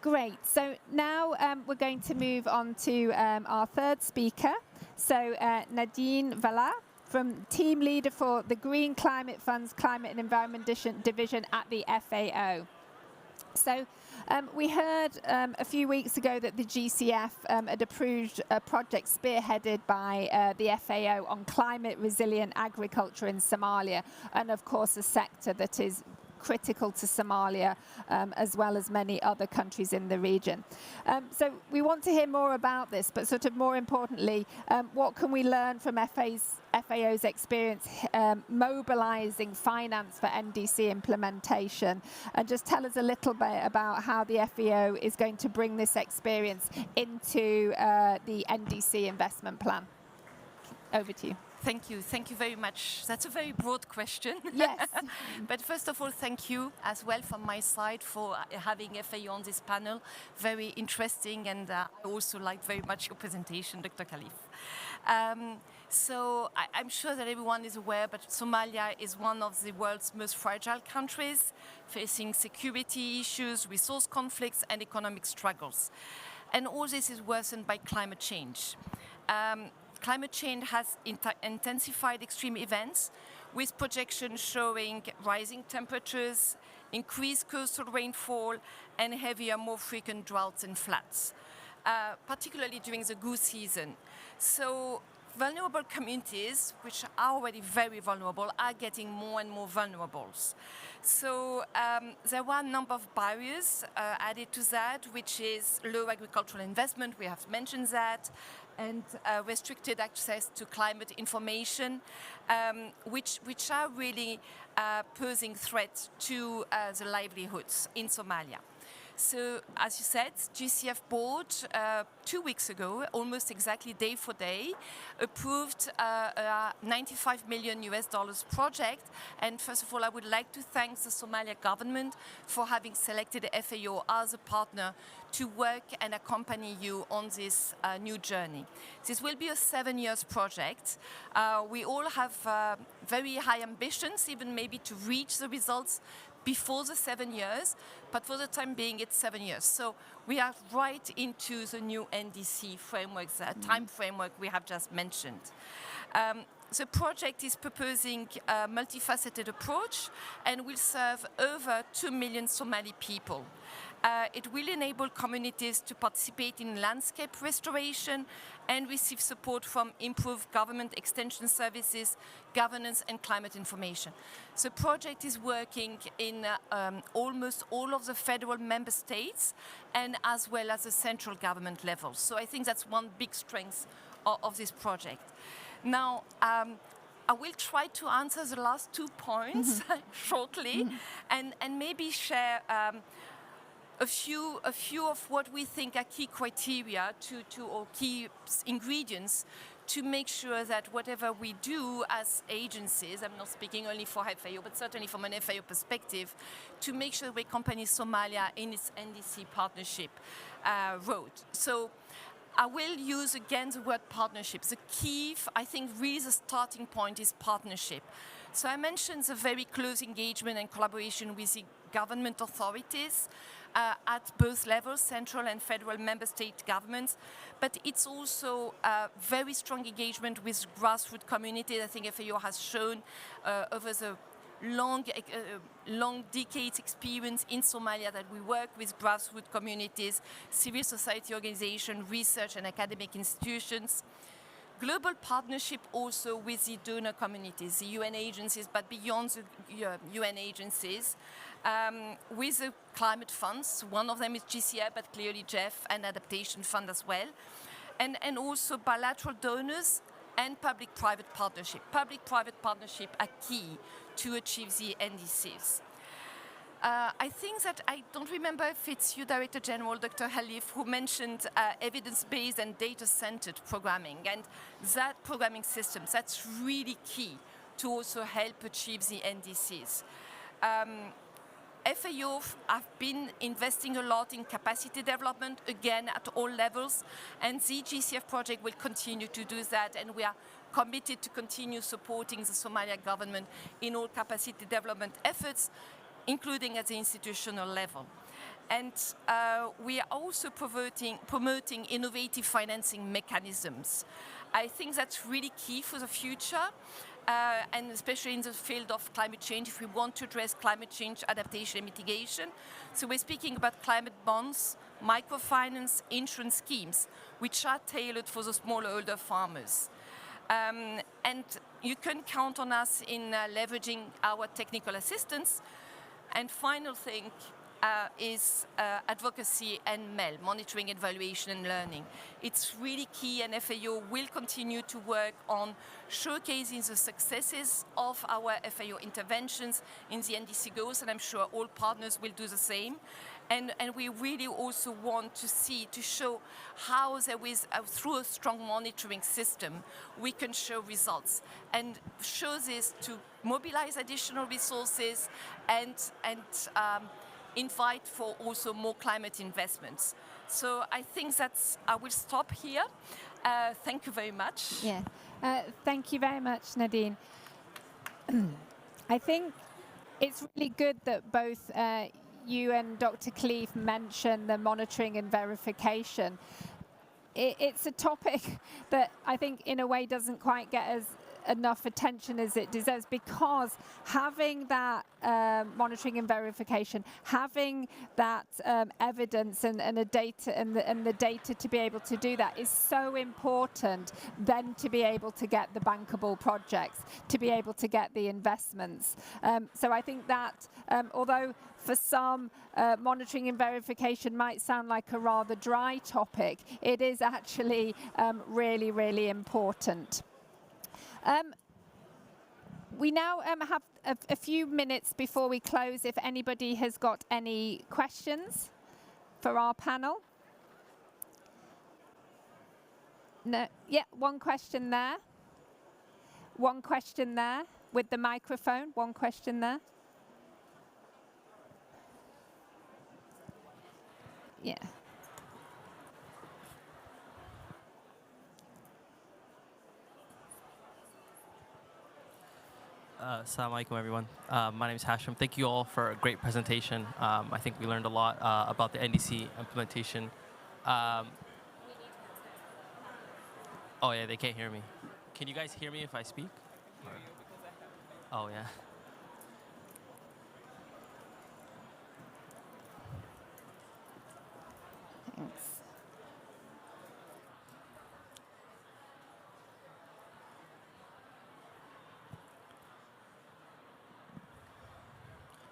Great. So now we're going to move on to our third speaker. So Nadine Valla, from team leader for the Green Climate Fund's Climate and Environment Division at the FAO. So we heard a few weeks ago that the GCF had approved a project spearheaded by the FAO on climate resilient agriculture in Somalia, and of course a sector that is critical to Somalia as well as many other countries in the region. So we want to hear more about this, but sort of more importantly, what can we learn from FAO's experience mobilizing finance for NDC implementation? And just tell us a little bit about how the FAO is going to bring this experience into the NDC investment plan. Over to you. Thank you very much. That's a very broad question. Yes. But first of all, thank you as well from my side for having FAO on this panel. Very interesting, and I also liked very much your presentation, Dr. Khalif. So I'm sure that everyone is aware, but Somalia is one of the world's most fragile countries, facing security issues, resource conflicts, and economic struggles. And all this is worsened by climate change. Climate change has intensified extreme events, with projections showing rising temperatures, increased coastal rainfall, and heavier, more frequent droughts and floods, particularly during the goose season. So vulnerable communities, which are already very vulnerable, are getting more and more vulnerable. So there were a number of barriers added to that, which is low agricultural investment, we have mentioned that, and restricted access to climate information, which are really posing threats to the livelihoods in Somalia. So, as you said, GCF board 2 weeks ago, almost exactly day for day, approved a $95 million project. And first of all, I would like to thank the Somalia government for having selected the FAO as a partner to work and accompany you on this new journey. This will be a 7-year project. We all have very high ambitions, even maybe to reach the results before the 7 years, but for the time being, it's 7 years. So we are right into the new NDC framework, the time framework we have just mentioned. The project is proposing a multifaceted approach and will serve over 2 million Somali people. It will enable communities to participate in landscape restoration and receive support from improved government extension services, governance and climate information. The project is working in almost all of the federal member states and as well as the central government level. So I think that's one big strength of this project. Now, I will try to answer the last 2 points shortly and maybe share a few of what we think are key criteria or key ingredients to make sure that whatever we do as agencies, I'm not speaking only for FAO, but certainly from an FAO perspective, to make sure we accompany Somalia in its NDC partnership road. So I will use again the word partnership. The key, I think, really the starting point is partnership. So I mentioned the very close engagement and collaboration with the government authorities at both levels, central and federal member state governments, but it's also very strong engagement with grassroots communities. I think FAO has shown over the long decades experience in Somalia that we work with grassroots communities, civil society organizations, research and academic institutions. Global partnership also with the donor communities, the UN agencies, but beyond the UN agencies, with the climate funds. One of them is GCI, but clearly GEF and Adaptation Fund as well. And also bilateral donors and public-private partnership. Public-private partnership are key to achieve the NDCs. I think that I don't remember if it's you, Director General, Dr. Halif, who mentioned evidence-based and data-centered programming. And that programming system, that's really key to also help achieve the NDCs. FAO have been investing a lot in capacity development, again, at all levels, and the GCF project will continue to do that, and we are committed to continue supporting the Somalia government in all capacity development efforts, including at the institutional level. And we are also promoting innovative financing mechanisms. I think that's really key for the future. And especially in the field of climate change, if we want to address climate change, adaptation and mitigation. So we're speaking about climate bonds, microfinance, insurance schemes, which are tailored for the smallholder farmers. And you can count on us in leveraging our technical assistance. And final thing is advocacy and MEL, monitoring, evaluation and learning. It's really key, and FAO will continue to work on showcasing the successes of our FAO interventions in the NDC goals, and I'm sure all partners will do the same. And we really also want to show how there is, through a strong monitoring system, we can show results and show this to mobilize additional resources and invite for also more climate investments. So I think I will stop here. Thank you very much. Yeah, thank you very much, Nadine. I think it's really good that both you and Dr. Cleave mentioned the monitoring and verification. It's a topic that I think in a way doesn't quite get enough attention as it deserves, because having that monitoring and verification, having that evidence and the data to be able to do that is so important then to be able to get the bankable projects, to be able to get the investments. So I think that although for some monitoring and verification might sound like a rather dry topic, it is actually really, really important. We now have a few minutes before we close if anybody has got any questions for our panel. No, yeah, one question there. One question there with the microphone, one question there. Yeah. Assalamu alaikum, everyone. My name is Hashim. Thank you all for a great presentation. I think we learned a lot about the NDC implementation. Oh, yeah, they can't hear me. Can you guys hear me if I speak? Oh, yeah. Thanks.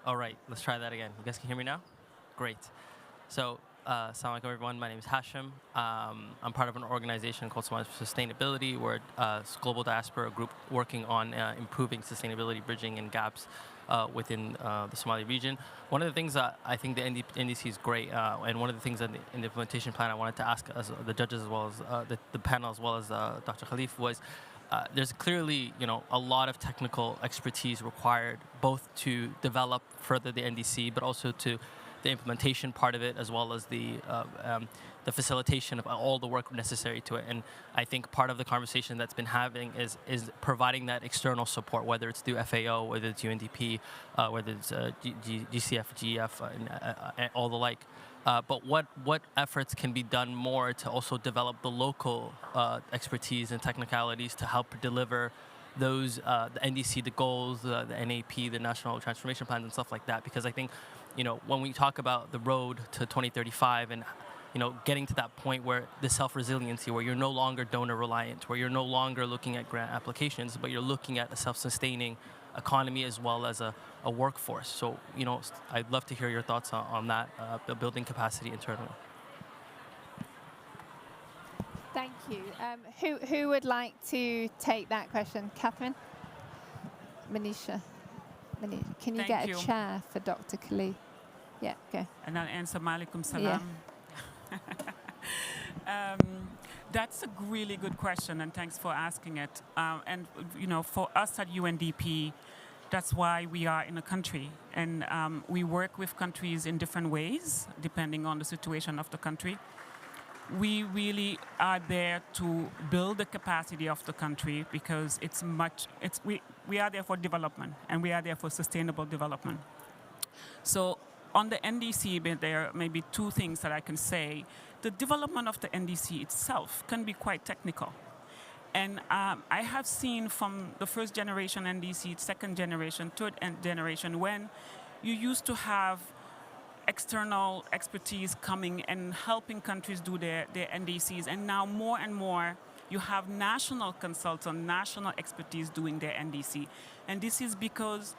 All right, let's try that again. You guys can hear me now? Great. So, assalamu alaikum, everyone. My name is Hashim. I'm part of an organization called Somalia for Sustainability. We're a global diaspora group working on improving sustainability, bridging, and gaps within the Somali region. One of the things that I think the NDC is great, and one of the things in the implementation plan I wanted to ask the judges as well as the panel as well as Dr. Khalif was, there's clearly, a lot of technical expertise required, both to develop further the NDC, but also to the implementation part of it, as well as the facilitation of all the work necessary to it. And I think part of the conversation that's been having is providing that external support, whether it's through FAO, whether it's UNDP, whether it's GCF, GF, and all the like. But what efforts can be done more to also develop the local expertise and technicalities to help deliver those, the NDC, the goals, the NAP, the National Transformation Plans and stuff like that? Because I think, when we talk about the road to 2035 and, getting to that point where the self-resiliency, where you're no longer donor reliant, where you're no longer looking at grant applications, but you're looking at a self-sustaining economy as well as a workforce. So, I'd love to hear your thoughts on that, building capacity internally. Thank you. Who would like to take that question? Catherine? Manisha? Can you get a chair for Dr. Khalif? Yeah, go. And I'll answer Malikum Salam. Yeah. That's a really good question, and thanks for asking it. And for us at UNDP, that's why we are in a country, and we work with countries in different ways, depending on the situation of the country. We really are there to build the capacity of the country because we are there for development, and we are there for sustainable development. So on the NDC, there may be two things that I can say. The development of the NDC itself can be quite technical. And I have seen from the first generation NDC, second generation, third generation, when you used to have external expertise coming and helping countries do their NDCs. And now more and more, you have national consultants, national expertise doing their NDC. And this is because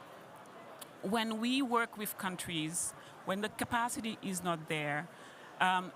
when we work with countries, when the capacity is not there,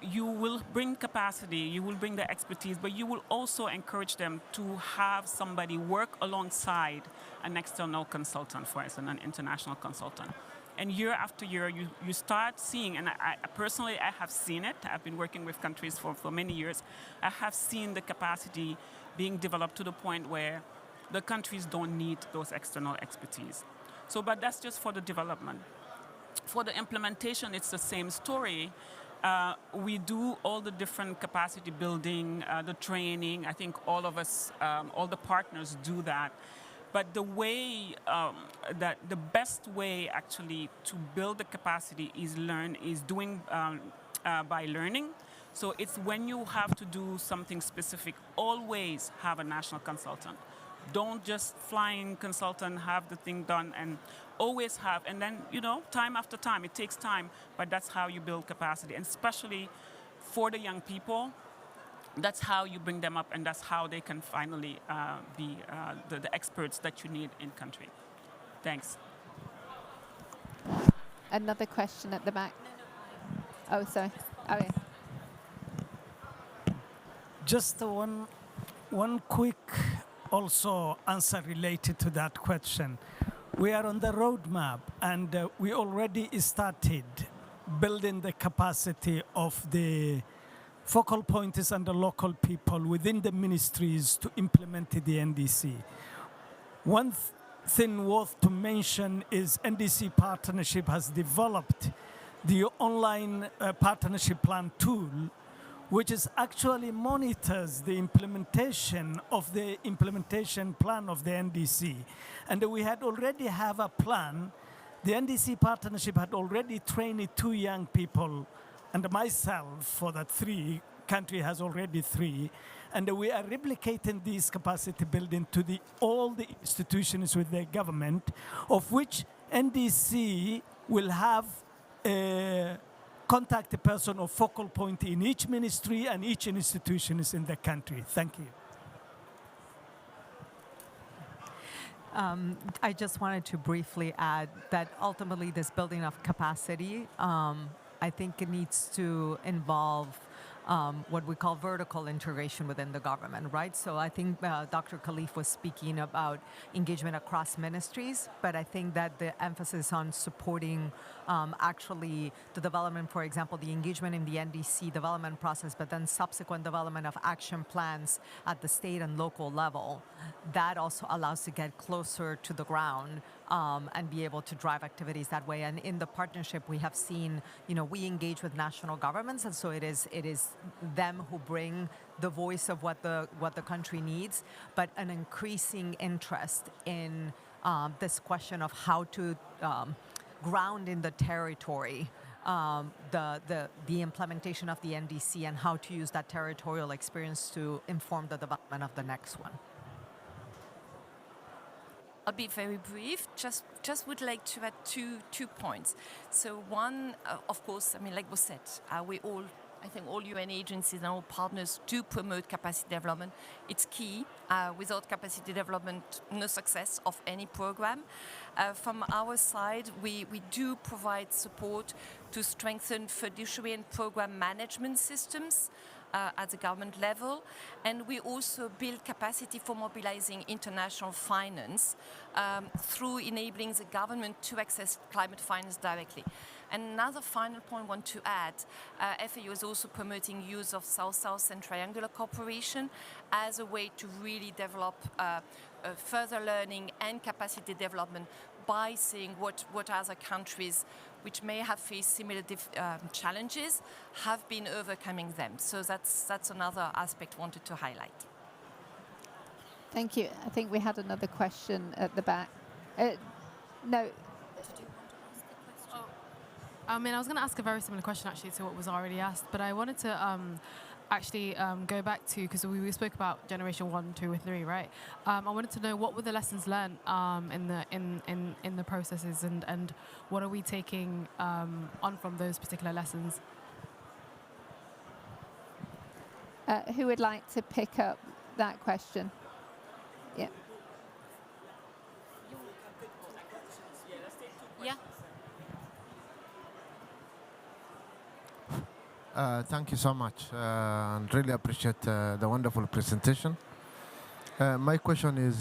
you will bring capacity, you will bring the expertise, but you will also encourage them to have somebody work alongside an external consultant, for instance, an international consultant. And year after year, you start seeing, and I personally, I have seen it. I've been working with countries for many years. I have seen the capacity being developed to the point where the countries don't need those external expertise. So, but that's just for the development. For the implementation, it's the same story. We do all the different capacity building, the training. I think all of us, all the partners do that. But the way, the best way actually to build the capacity is doing by learning. So it's when you have to do something specific, always have a national consultant. Don't just fly in consultant, have the thing done, and always have. And then, time after time, it takes time, but that's how you build capacity. And especially for the young people, that's how you bring them up, and that's how they can finally be the experts that you need in country. Thanks. Another question at the back. Oh, sorry. Oh, yeah. Just one quick also answer related to that question. We are on the roadmap, and we already started building the capacity of the focal points and the local people within the ministries to implement the NDC. One thing worth to mention is NDC Partnership has developed the online partnership plan tool, which is actually monitors the implementation of the implementation plan of the NDC. And we had already have a plan. The NDC partnership had already trained 2 young people, and myself for that 3. Country has already 3. And we are replicating this capacity building to all the institutions with the government, of which NDC will have a contact person or focal point in each ministry and each institution is in the country. Thank you. I just wanted to briefly add that ultimately this building of capacity, I think it needs to involve what we call vertical integration within the government, right? So I think Dr. Khalif was speaking about engagement across ministries, but I think that the emphasis on supporting actually the development, for example, the engagement in the NDC development process, but then subsequent development of action plans at the state and local level, that also allows to get closer to the ground and be able to drive activities that way. And in the partnership, we have seen, we engage with national governments, and so it is them who bring the voice of what the country needs, but an increasing interest in this question of how to ground in the territory the implementation of the NDC and how to use that territorial experience to inform the development of the next one. I'll be very brief. Just would like to add two points. So one, of course, like was said, I think all UN agencies and all partners do promote capacity development. It's key. Without capacity development, no success of any program. From our side, we do provide support to strengthen fiduciary and program management systems at the government level, and we also build capacity for mobilizing international finance through enabling the government to access climate finance directly. And another final point I want to add, FAO is also promoting use of South-South and triangular cooperation as a way to really develop further learning and capacity development by seeing what other countries which may have faced similar challenges have been overcoming them. So that's another aspect I wanted to highlight. Thank you. I think we had another question at the back. No. I was going to ask a very similar question actually to what was already asked, but I wanted to actually go back to, because we spoke about generation 1, 2, or 3, right? I wanted to know what were the lessons learned in the processes, and what are we taking on from those particular lessons? Who would like to pick up that question? Yeah. Yeah. Thank you so much, and really appreciate the wonderful presentation. My question is,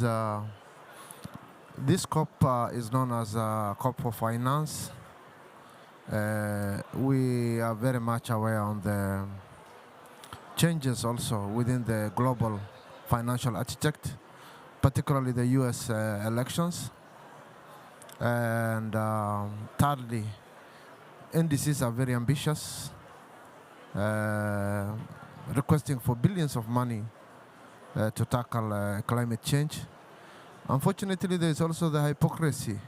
this COP is known as COP for Finance. We are very much aware on the changes also within the global financial architect, particularly the US elections. And thirdly, NDCs are very ambitious, requesting for billions of money to tackle climate change. Unfortunately, there is also the hypocrisy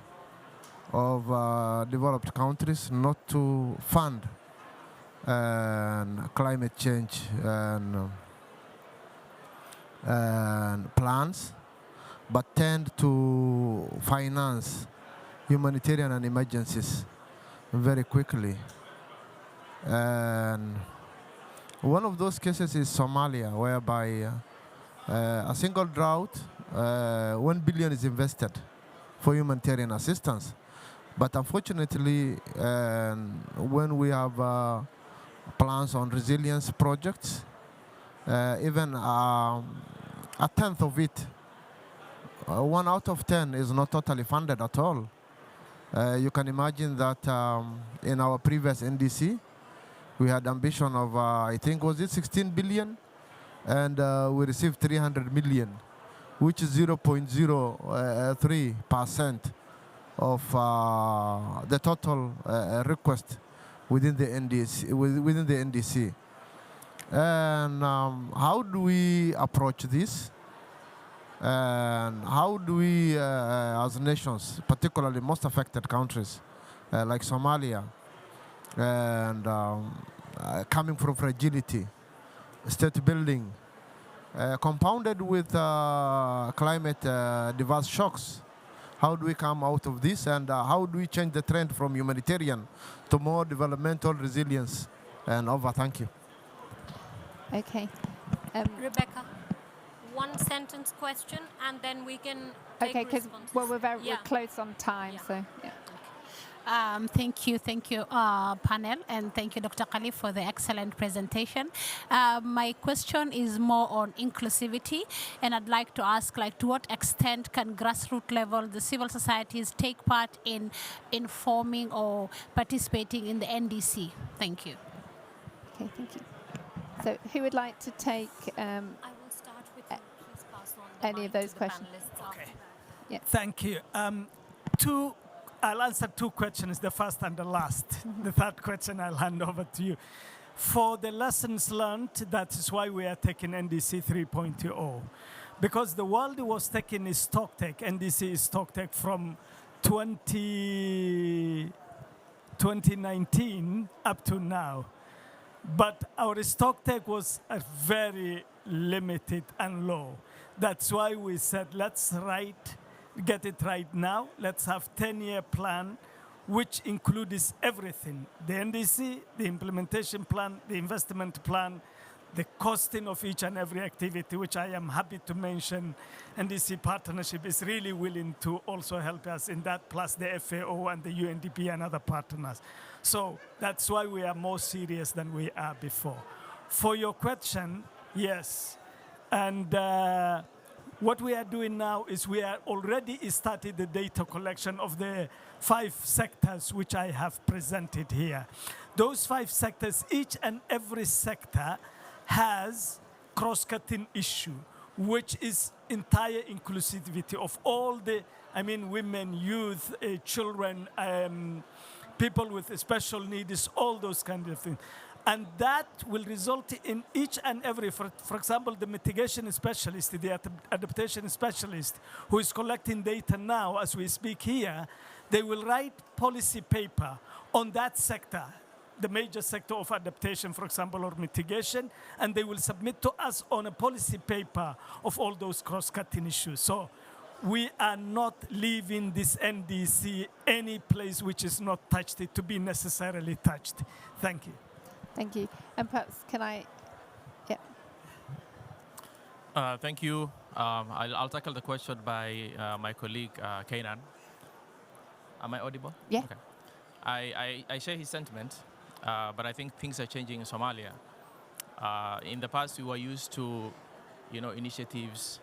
of developed countries not to fund climate change and plans, but tend to finance humanitarian and emergencies very quickly. And one of those cases is Somalia, whereby a single drought, 1 billion is invested for humanitarian assistance. But unfortunately, when we have plans on resilience projects, even a tenth of it, 1 out of 10 is not totally funded at all. You can imagine that in our previous NDC, we had ambition of, I think, was it 16 billion? And we received 300 million, which is 0.03% of the total request within the NDC. And how do we approach this? And how do we, as nations, particularly most affected countries like Somalia, and coming from fragility, state building, compounded with climate diverse shocks, how do we come out of this, and how do we change the trend from humanitarian to more developmental resilience? And over, thank you. Okay. Rebecca, one sentence question, and then we can take Okay, because responses. well, we're Yeah. close on time, Yeah. so yeah. Thank you, panel, and thank you, Dr. Khalif, for the excellent presentation. My question is more on inclusivity, and I'd like to ask, like, to what extent can grassroots level, the civil societies take part in informing or participating in the NDC? Thank you. Okay, thank you. So who would like to take I will start with you. Please pass on the any mic of those to the questions? panelists after that. Thank you. I'll answer two questions, the first and the last. The third question I'll hand over to you. For the lessons learned, that is why we are taking NDC 3.0. Because the world was taking its stocktake, NDC is stocktake from 2019 up to now. But our stocktake was very limited and low. That's why we said, let's get it right now. Let's have 10-year plan, which includes everything. The NDC, the implementation plan, the investment plan, the costing of each and every activity, which I am happy to mention. NDC partnership is really willing to also help us in that, plus the FAO and the UNDP and other partners. So that's why we are more serious than we are before. For your question, yes. And what we are doing now is we are already started the data collection of the 5 sectors which I have presented here. Those 5 sectors, each and every sector has cross-cutting issue, which is entire inclusivity of all the, women, youth, children, people with special needs, all those kind of things. And that will result in each and every, for example, the mitigation specialist, the adaptation specialist, who is collecting data now as we speak here, they will write policy paper on that sector, the major sector of adaptation, for example, or mitigation, and they will submit to us on a policy paper of all those cross-cutting issues. So we are not leaving this NDC any place which is not touched to be necessarily touched. Thank you. Thank you. And perhaps can I, Thank you. I'll tackle the question by my colleague, Kainan. Am I audible? Yeah. Okay. I share his sentiment, but I think things are changing in Somalia. In the past, we were used to, initiatives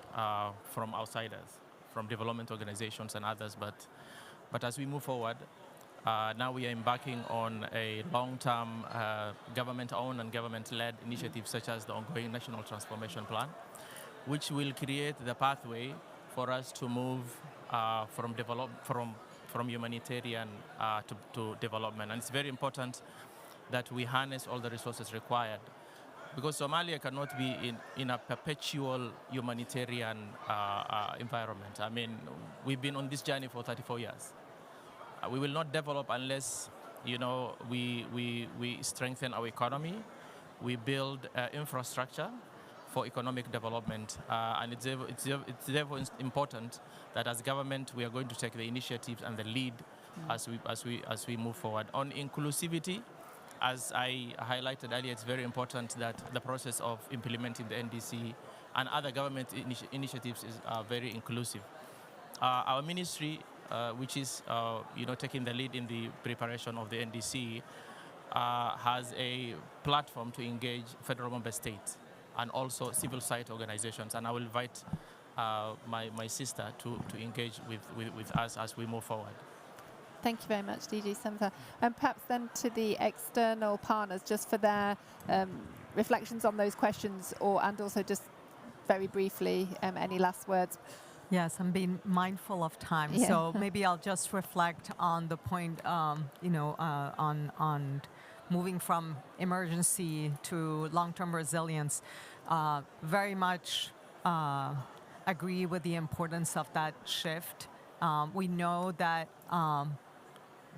from outsiders, from development organizations and others, but as we move forward, now we are embarking on a long-term government-owned and government-led initiative such as the ongoing National Transformation Plan, which will create the pathway for us to move from humanitarian to development. And it's very important that we harness all the resources required, because Somalia cannot be in a perpetual humanitarian environment. We've been on this journey for 34 years. We will not develop unless, we strengthen our economy, we build infrastructure for economic development, and it's therefore important that as government we are going to take the initiatives and the lead as we move forward. On inclusivity, as I highlighted earlier, it's very important that the process of implementing the NDC and other government initiatives is very inclusive. Our ministry, which is taking the lead in the preparation of the NDC, has a platform to engage federal member states and also civil society organizations. And I will invite my sister to engage with us as we move forward. Thank you very much, DG Semper. And perhaps then to the external partners, just for their reflections on those questions, and also just very briefly, any last words? Yes, I'm being mindful of time, so maybe I'll just reflect on the point, on moving from emergency to long-term resilience, very much agree with the importance of that shift. We know that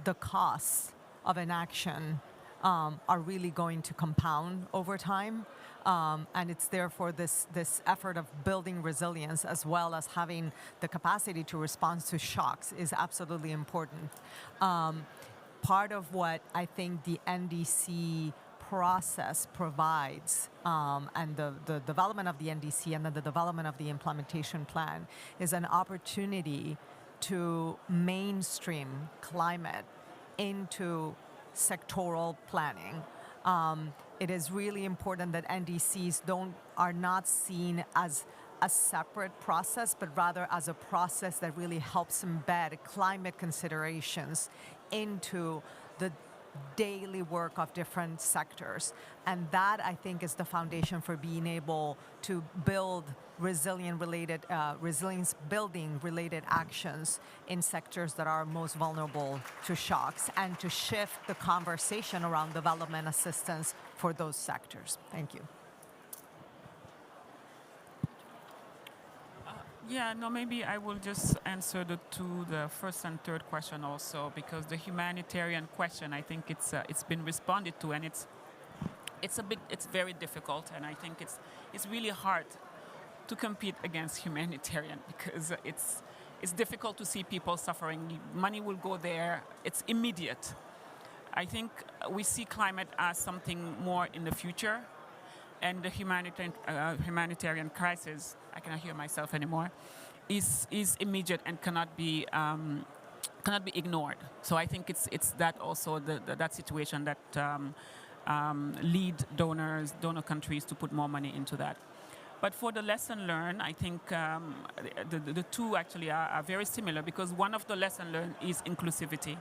the costs of inaction are really going to compound over time. And it's therefore this effort of building resilience as well as having the capacity to respond to shocks is absolutely important. Part of what I think the NDC process provides and the development of the NDC and then the development of the implementation plan is an opportunity to mainstream climate into sectoral planning. It is really important that NDCs are not seen as a separate process, but rather as a process that really helps embed climate considerations into the daily work of different sectors. And that, I think, is the foundation for being able to build resilience building related actions in sectors that are most vulnerable to shocks and to shift the conversation around development assistance for those sectors. Thank you. Yeah, no, maybe I will just answer the first and third question also, because the humanitarian question, I think it's been responded to, and it's very difficult, and I think it's really hard to compete against humanitarian because it's difficult to see people suffering. Money will go there. It's immediate. I think we see climate as something more in the future, and the humanitarian crisis, I cannot hear myself anymore, is immediate and cannot be ignored. So I think it's that also that situation that lead donor countries to put more money into that. But for the lesson learned, I think the two actually are very similar, because one of the lesson learned is inclusivity.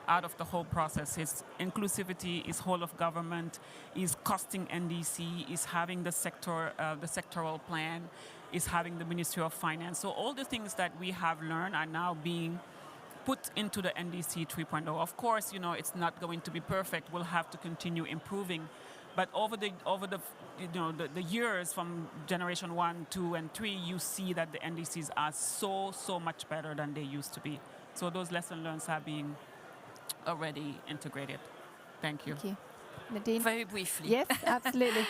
Out of the whole process, inclusivity is whole of government, is costing NDC, is having the sectoral plan, is having the Ministry of Finance. So all the things that we have learned are now being put into the NDC 3.0. Of course, it's not going to be perfect. We'll have to continue improving. But over the years from generation 1, 2, and 3, you see that the NDCs are so much better than they used to be. So those lessons learned are being already integrated. Thank you. Thank you. Nadine? Very briefly. Yes, absolutely.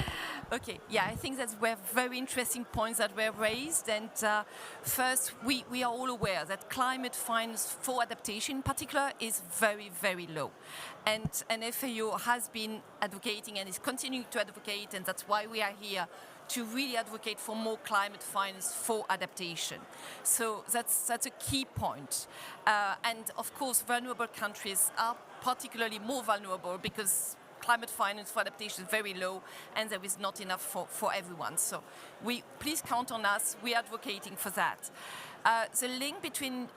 Okay, yeah, I think that were very interesting points that were raised. And first, we are all aware that climate finance for adaptation in particular is very, very low. And FAO has been advocating and is continuing to advocate, and that's why we are here, to really advocate for more climate finance for adaptation. So that's a key point. And of course, vulnerable countries are particularly more vulnerable because climate finance for adaptation is very low and there is not enough for everyone. So please count on us. We're advocating for that. The link between,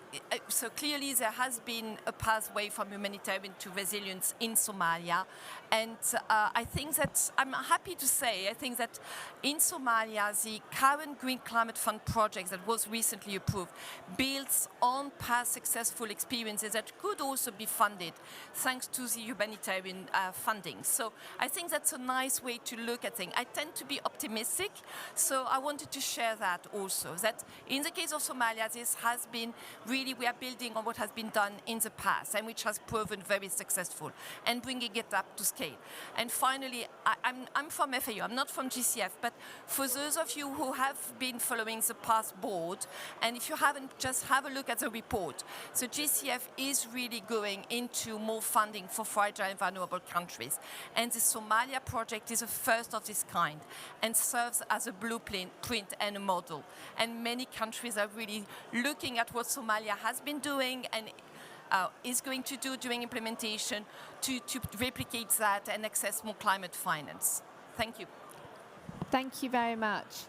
so clearly there has been a pathway from humanitarian to resilience in Somalia. And I think that, I'm happy to say, I think that in Somalia, the current Green Climate Fund project that was recently approved builds on past successful experiences that could also be funded thanks to the humanitarian funding. So I think that's a nice way to look at things. I tend to be optimistic, so I wanted to share that also, that in the case of Somalia, this has been really, we are building on what has been done in the past and which has proven very successful and bringing it up to scale. And finally, I'm from FAO, I'm not from GCF, but for those of you who have been following the past board, and if you haven't, just have a look at the report. So GCF is really going into more funding for fragile and vulnerable countries. And the Somalia project is the first of this kind and serves as a blueprint and a model. And many countries are really looking at what Somalia has been doing and is going to do during implementation to replicate that and access more climate finance. Thank you. Thank you very much.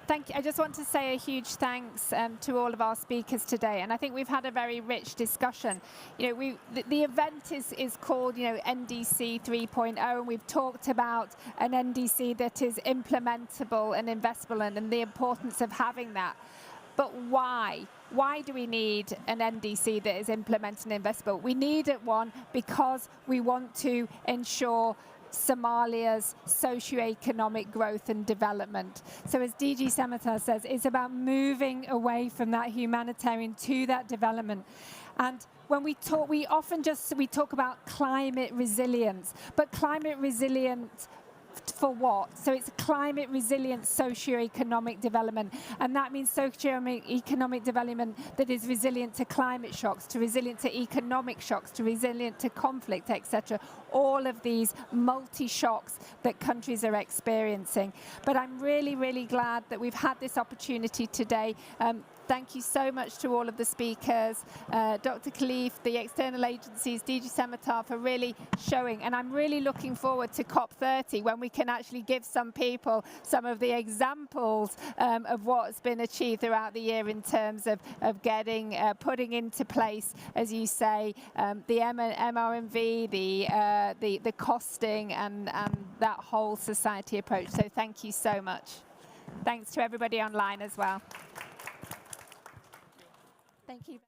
Thank you. I just want to say a huge thanks to all of our speakers today, and I think we've had a very rich discussion. The event is called NDC 3.0, and we've talked about an NDC that is implementable and investable, and the importance of having that. But why? Why do we need an NDC that is implemented and investable? We need one because we want to ensure Somalia's socio-economic growth and development. So as DG Samatar says, it's about moving away from that humanitarian to that development. And when we talk, we talk about climate resilience, but climate resilience for what? So it's climate resilient socio-economic development, and that means socio-economic development that is resilient to climate shocks, to resilient to economic shocks, to resilient to conflict, etc. All of these multi-shocks that countries are experiencing. But I'm really, really glad that we've had this opportunity today. Thank you so much to all of the speakers, Dr. Khalif, the external agencies, DG Samatar, for really showing. And I'm really looking forward to COP30 when we can actually give some people some of the examples of what's been achieved throughout the year in terms of getting, putting into place, as you say, the MRMV, the costing and that whole society approach. So thank you so much. Thanks to everybody online as well. Thank you.